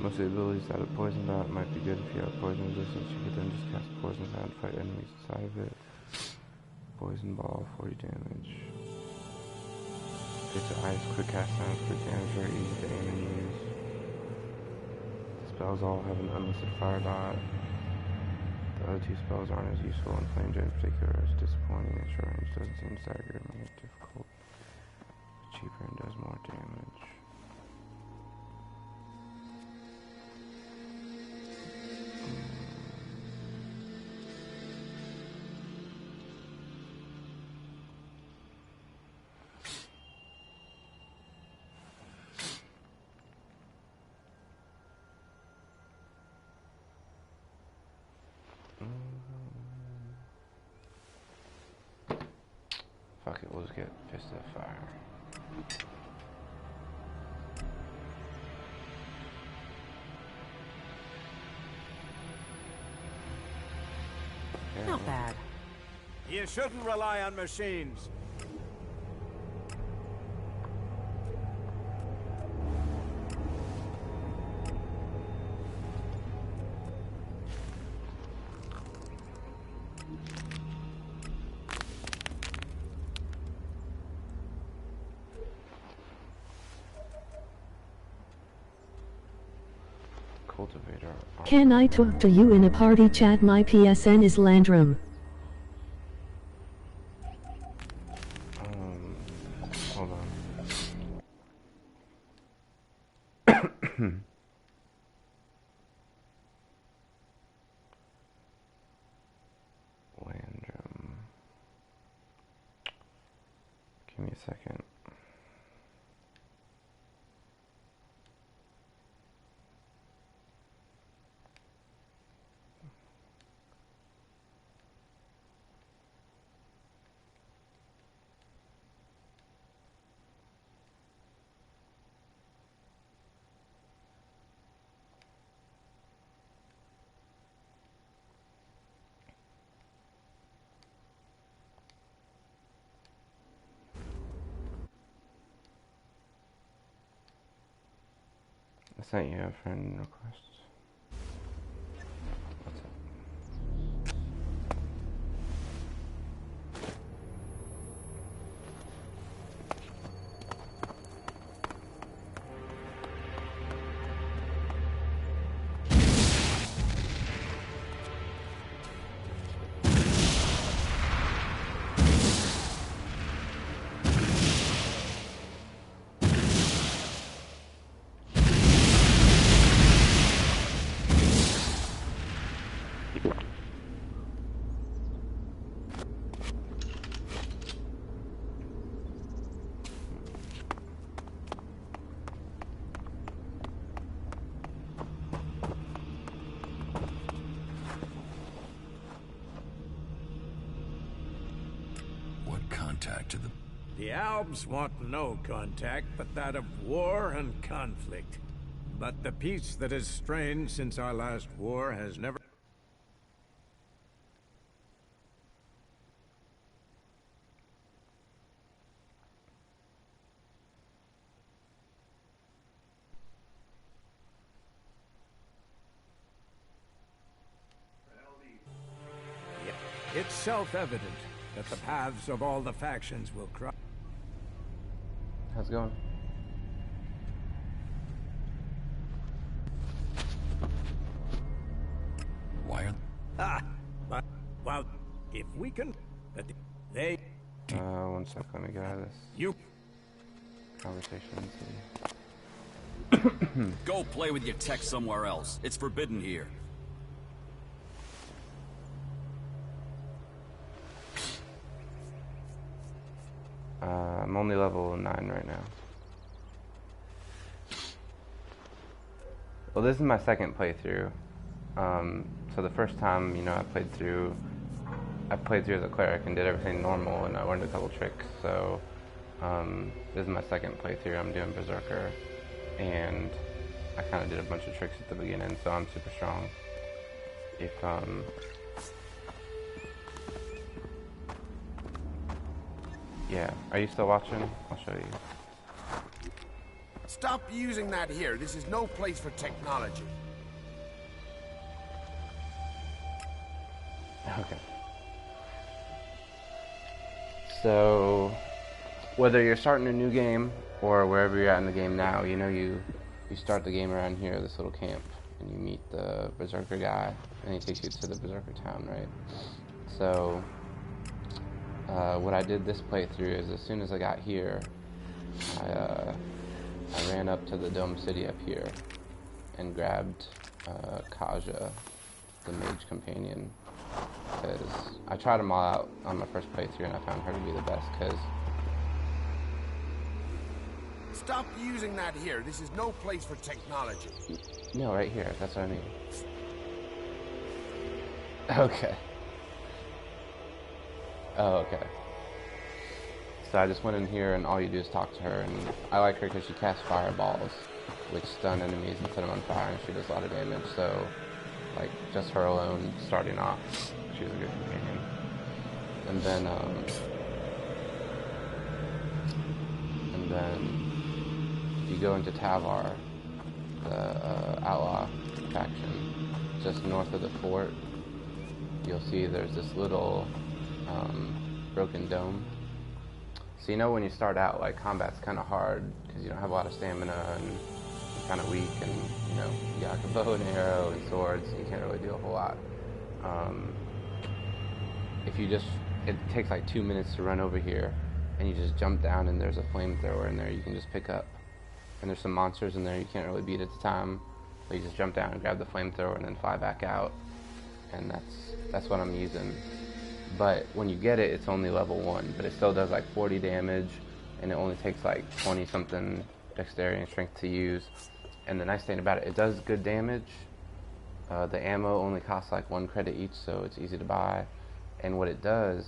Most of the abilities that a poison dot might be good if you have poison resistance. You could then just cast poison dot and fight enemies inside of it. Poison ball, 40 damage. It's an ice, quick cast sounds, quick damage, very easy to aim and use. The spells all have an unlisted fire dot. The other two spells aren't as useful, and Flame Jet in particular is disappointing. Its short range doesn't seem staggered, making it difficult. Cheaper and does more damage. Fuck it, we'll just get Fist of Fire. Not bad. You shouldn't rely on machines. cultivator. Can I talk to you in a party chat? My PSN is Landrum. Hold on. Landrum. Give me a second. I sent you a friend request. What's up? To the... The Albs want no contact but that of war and conflict. But the peace that has strained since our last war has never... It's self-evident that the paths of all the factions will cross. How's it going? Why are... But, well, if we can... But they... One sec, let me get out of this. You... Conversation. Go play with your tech somewhere else. It's forbidden here. I'm only level 9 right now. Well, this is my second playthrough. So the first time, you know, I played through as a cleric and did everything normal, and I learned a couple tricks. So this is my second playthrough. I'm doing berserker, and I kind of did a bunch of tricks at the beginning, so I'm super strong. If yeah, are you still watching? I'll show you. Stop using that here. This is no place for technology. Okay. So, whether you're starting a new game or wherever you're at in the game now, you know you start the game around here, this little camp, and you meet the berserker guy, and he takes you to the berserker town, right? So, what I did this playthrough is as soon as I got here, I ran up to the Dome City up here and grabbed Kaja, the mage companion, because I tried them all out on my first playthrough and I found her to be the best, because... Stop using that here. This is no place for technology. No, right here. That's what I mean. Okay. Oh, okay. So I just went in here and all you do is talk to her, and I like her because she casts fireballs, which stun enemies and set them on fire, and she does a lot of damage, so like just her alone starting off, she's a good companion. And then you go into Tavar, the outlaw faction, just north of the fort. You'll see there's this little broken dome. So you know when you start out, like, combat's kind of hard because you don't have a lot of stamina and kind of weak, and you know, you got like a bow and arrow and swords, you can't really do a whole lot. If you just, it takes like 2 minutes to run over here, and you just jump down, and there's a flamethrower in there you can just pick up. And there's some monsters in there you can't really beat at the time, so you just jump down and grab the flamethrower and then fly back out. And that's what I'm using. But when you get it, it's only level 1, but it still does like 40 damage, and it only takes like 20 something dexterity and strength to use. And the nice thing about it, it does good damage. The ammo only costs like 1 credit each, so it's easy to buy. And what it does,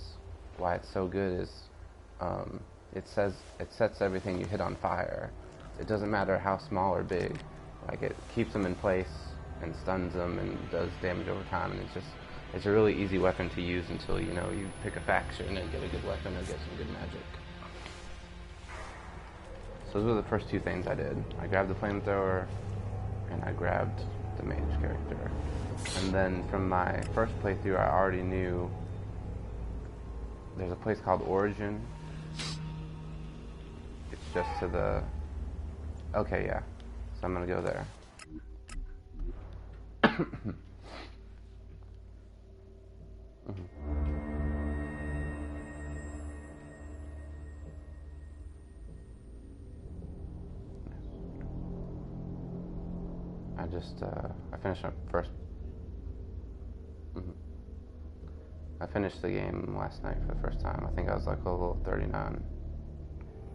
why it's so good, is it sets everything you hit on fire. It doesn't matter how small or big. Like, it keeps them in place and stuns them and does damage over time. And it's a really easy weapon to use until, you know, you pick a faction and get a good weapon or get some good magic. So those were the first 2 things I did. I grabbed the flamethrower and I grabbed the mage character. And then from my first playthrough, I already knew there's a place called Origin. It's just to the... Okay, yeah. So I'm gonna go there. I finished up first. I finished the game last night for the first time. I think I was like level 39.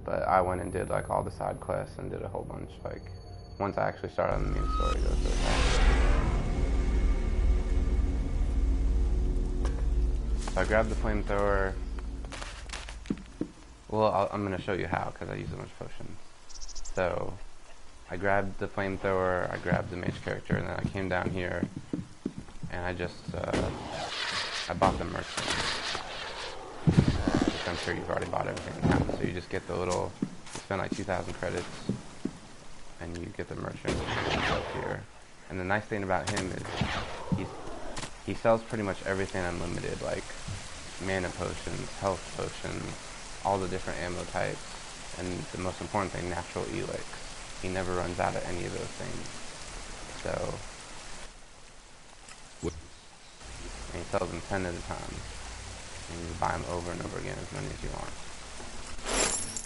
But I went and did like all the side quests and did a whole bunch. Like, once I actually started on the main story, it goes really fast. So I grabbed the flamethrower. Well, I'm going to show you how, because I use a bunch of potions. So I grabbed the flamethrower, I grabbed the mage character, and then I came down here, and I just, I bought the merchant. Which I'm sure you've already bought everything in town. So you just get the little, you spend like 2,000 credits, and you get the merchant up here. And the nice thing about him is he sells pretty much everything unlimited, like mana potions, health potions, all the different ammo types, and the most important thing, natural ELEX. He never runs out of any of those things. So, and he sells them 10 at a time. And you just buy them over and over again, as many as you want.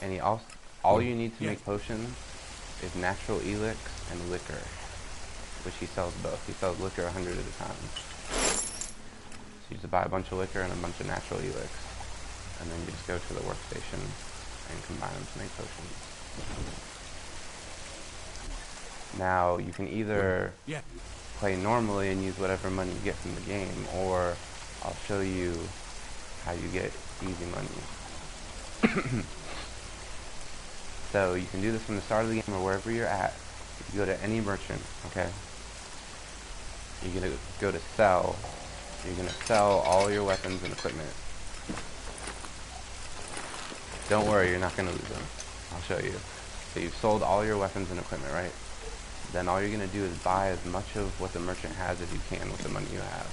And he also, all you need to make potions is natural ELEX and liquor, which he sells both. He sells liquor 100 at a time. So you just buy a bunch of liquor and a bunch of natural ELEX, and then you just go to the workstation and combine them to make potions. Now, you can either play normally and use whatever money you get from the game, or I'll show you how you get easy money. So you can do this from the start of the game or wherever you're at. If you go to any merchant, okay, you're going to go to sell. You're going to sell all your weapons and equipment. Don't worry, you're not going to lose them. I'll show you. So you've sold all your weapons and equipment, right? Then all you're going to do is buy as much of what the merchant has as you can with the money you have.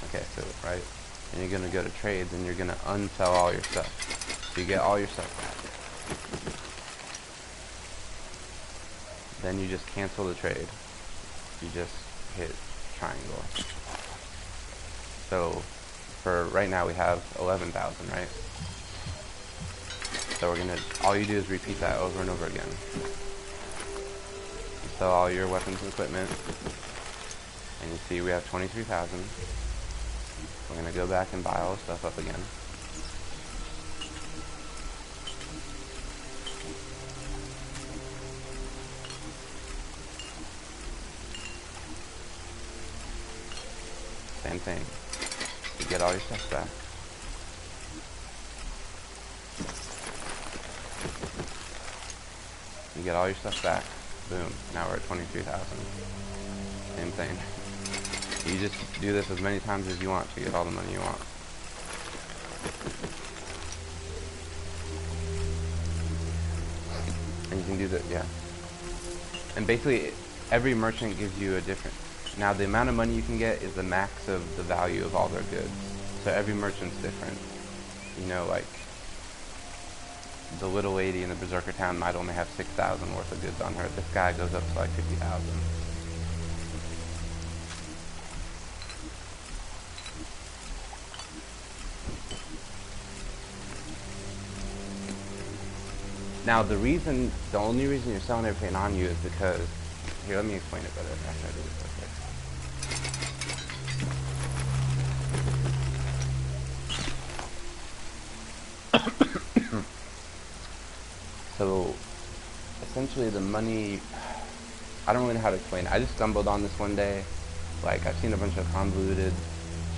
Okay, so, right? And you're going to go to trades and you're going to unsell all your stuff. So you get all your stuff back. Then you just cancel the trade. You just hit triangle. So, for right now we have 11,000, right? So we're gonna, all you do is repeat that over and over again. You sell all your weapons and equipment, and you see we have 23,000. We're gonna go back and buy all the stuff up again. Same thing. You get all your stuff back. You get all your stuff back. Boom. Now we're at 23,000. Same thing. You just do this as many times as you want to get all the money you want. And you can do that, yeah. And basically, every merchant gives you a different... Now, the amount of money you can get is the max of the value of all their goods. So every merchant's different. you know, like, the little lady in the berserker town might only have 6,000 worth of goods on her. This guy goes up to like 50,000. Now the only reason you're selling everything on you is because, here, let me explain it better after I do this real quick. So, essentially the money, I don't really know how to explain it. I just stumbled on this one day. Like, I've seen a bunch of convoluted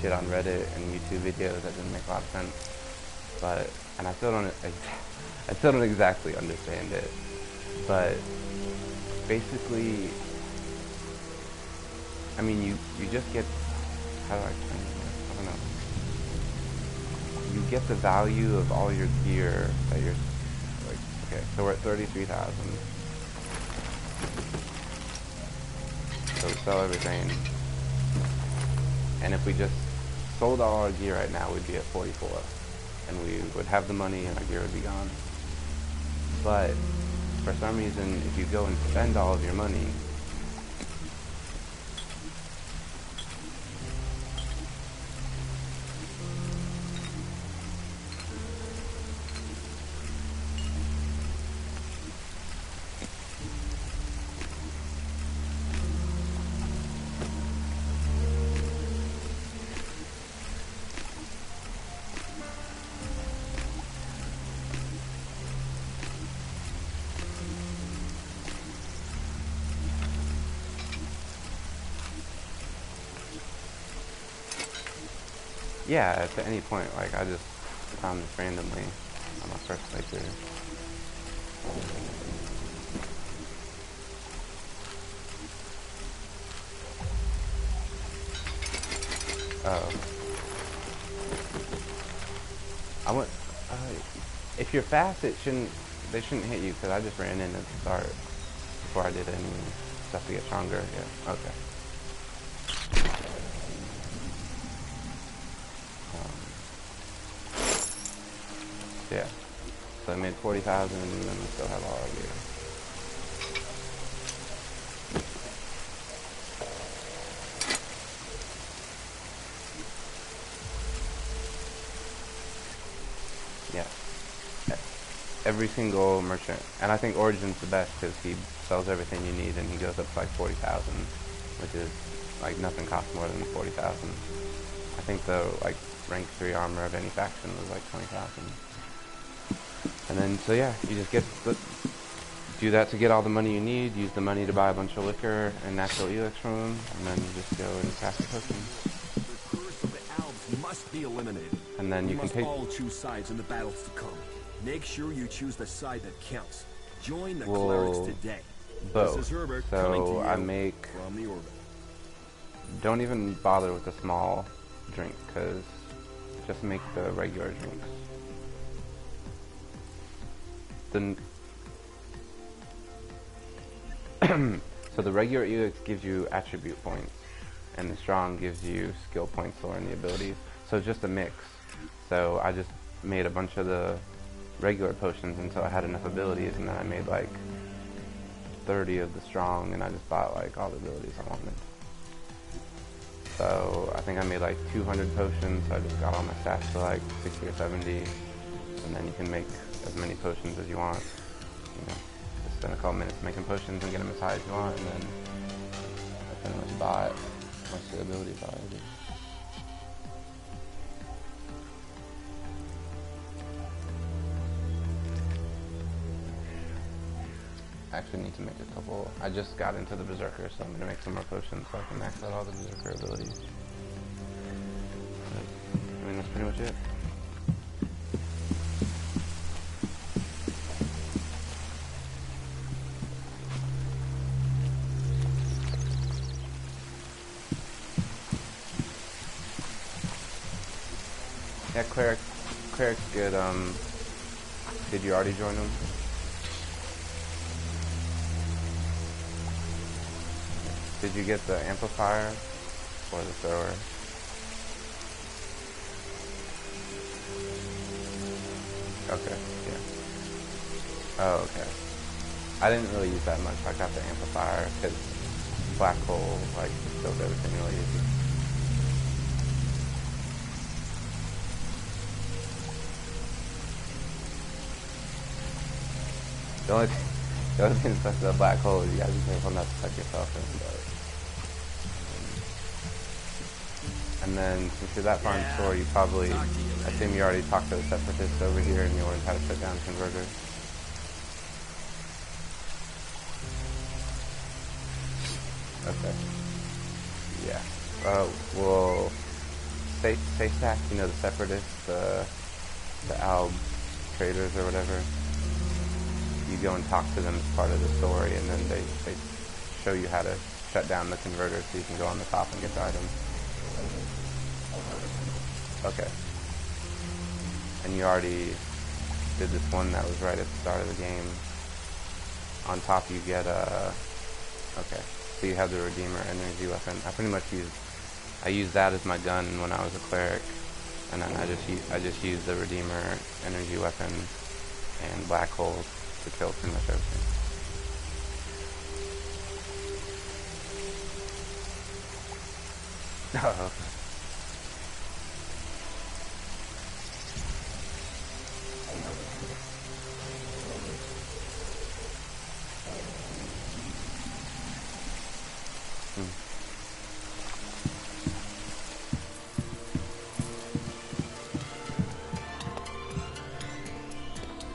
shit on Reddit and YouTube videos that didn't make a lot of sense. But, and I still don't exactly understand it. But, basically, I mean, you just get, how do I explain it? I don't know. You get the value of all your gear that you're, like, okay, so we're at 33,000. So we sell everything. And if we just sold all our gear right now, we'd be at 44. And we would have the money and our gear would be gone. But for some reason, if you go and spend all of your money, yeah, at any point, like, I just found this randomly on my first playthrough. Oh. If you're fast, they shouldn't hit you, because I just ran in at the start before I did any stuff to get stronger. Yeah, okay. Yeah, so I made 40,000 and then we still have all our gear. Yeah, every single merchant, and I think Origin's the best because he sells everything you need and he goes up to like 40,000, which is like nothing costs more than 40,000. I think the like rank 3 armor of any faction was like 20,000. And then, so yeah, you just do that to get all the money you need, use the money to buy a bunch of liquor and natural ELEX from them, and then you just go and craft the potions. The curse of the Alps must be eliminated. And then you can take... all choose sides in the battles to come. Make sure you choose the side that counts. Join the clerics today. Both. This is Herbert so I make... from the orbit. Don't even bother with the small drink, because just make the regular drinks. So the regular ELEX gives you attribute points, and the strong gives you skill points to learn the abilities. So it's just a mix. So I just made a bunch of the regular potions until I had enough abilities, and then I made like 30 of the strong, and I just bought like all the abilities I wanted. So I think I made like 200 potions, so I just got all my stats to like 60 or 70, and then you can make as many potions as you want. You know, just spend a couple minutes making potions and get them as high as you want, and then I pretty much bought most of the abilities already. I actually need to make a couple. I just got into the berserker, so I'm gonna make some more potions so I can max out all the berserker abilities. But, I mean, that's pretty much it. Yeah, cleric's good. Did you already join them? Did you get the amplifier or the thrower? Okay, yeah. Oh, okay. I didn't really use that much. I got the amplifier because black hole like kills everything really easy. The only thing that's the black hole is you gotta be careful not to suck yourself in. And then since you're that far in the store, you probably, I assume you already talked to the separatists over here and you learned how to shut down converters. Okay. Yeah. Well, SafeStack, you know, the separatists, the ALB traders or whatever. You go and talk to them as part of the story, and then they show you how to shut down the converter so you can go on the top and get the items. Okay. And you already did this one that was right at the start of the game. On top you get a... Okay. So you have the Redeemer energy weapon. I pretty much used that as my gun when I was a cleric. And then I just used the Redeemer energy weapon and black holes to kill pretty much everything. Oh, okay.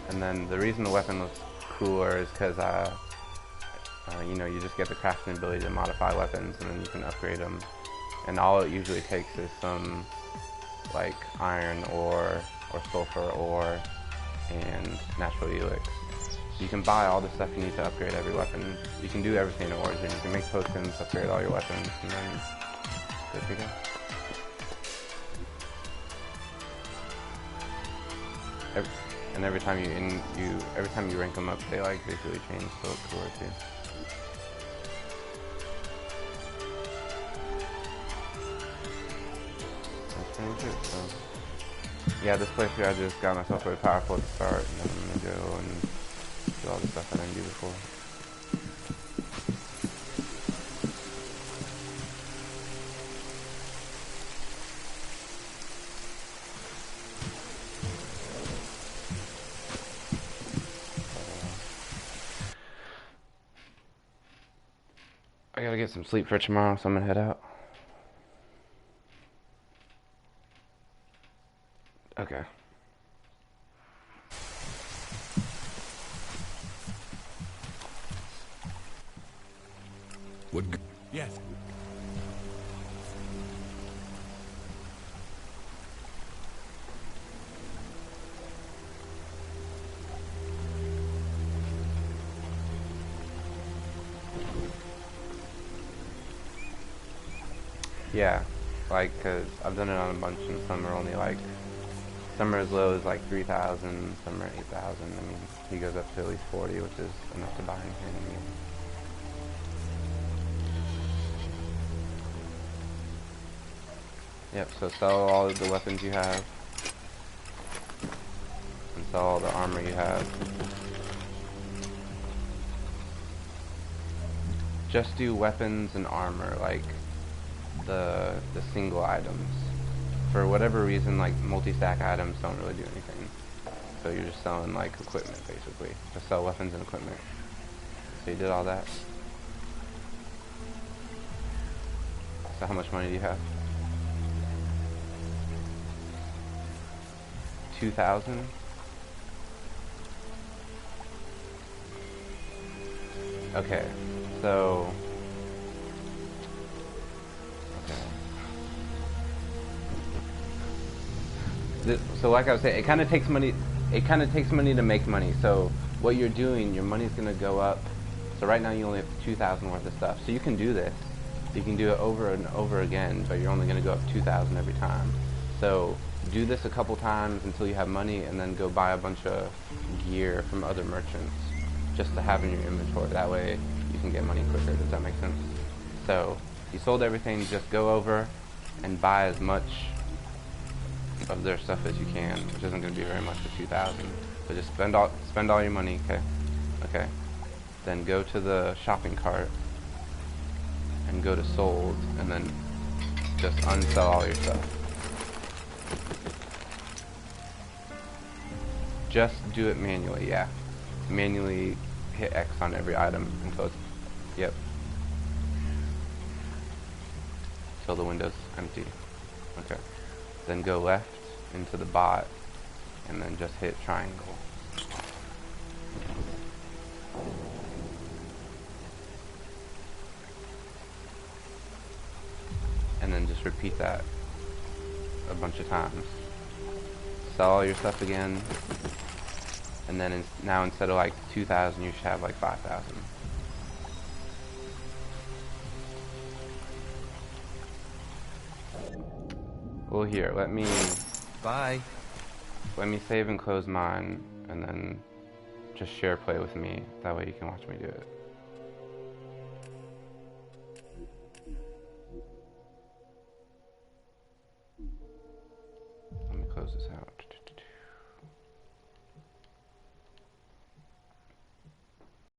And then the reason the weapon looks cooler is because, you know, you just get the crafting ability to modify weapons, and then you can upgrade them. And all it usually takes is some, like, iron ore, or sulfur ore, and natural ELEX. You can buy all the stuff you need to upgrade every weapon. You can do everything in Origin. You can make potions, upgrade all your weapons, and then good to go. And every time you rank them up, they like visually change, so it's cooler too. That's pretty much it. So yeah, this playthrough I just got myself really powerful at the start, and then I'm gonna go and do all the stuff I didn't do before. I gotta get some sleep for tomorrow, so I'm gonna head out. Okay. What? Yes. Yeah, like, cause I've done it on a bunch, and some are only like, some are as low as like 3,000, some are 8,000. I mean, he goes up to at least 40, which is enough to buy anything. I mean. Yep, so sell all of the weapons you have, and sell all the armor you have. Just do weapons and armor, like the single items. For whatever reason, like multi-stack items don't really do anything. So you're just selling like equipment, basically. Just sell weapons and equipment. So you did all that. So how much money do you have? 2,000? Okay, so... So like I was saying, it kind of takes money. It kind of takes money to make money. So what you're doing, your money's gonna go up. So right now you only have 2,000 worth of stuff. So you can do this. You can do it over and over again, but you're only gonna go up 2,000 every time. So do this a couple times until you have money, and then go buy a bunch of gear from other merchants just to have in your inventory. That way you can get money quicker. Does that make sense? So you sold everything. Just go over and buy as much of their stuff as you can, which isn't going to be very much for 2,000. But just spend all your money, okay? Okay. Then go to the shopping cart and go to sold, and then just unsell all your stuff. Just do it manually, yeah. Manually hit X on every item until it's, yep. Until the window's empty. Okay. Then go left into the bot, and then just hit triangle. And then just repeat that a bunch of times. Sell all your stuff again, and then now instead of like 2,000, you should have like 5,000. Well, here, let me save and close mine, and then just share play with me. That way you can watch me do it. Let me close this out.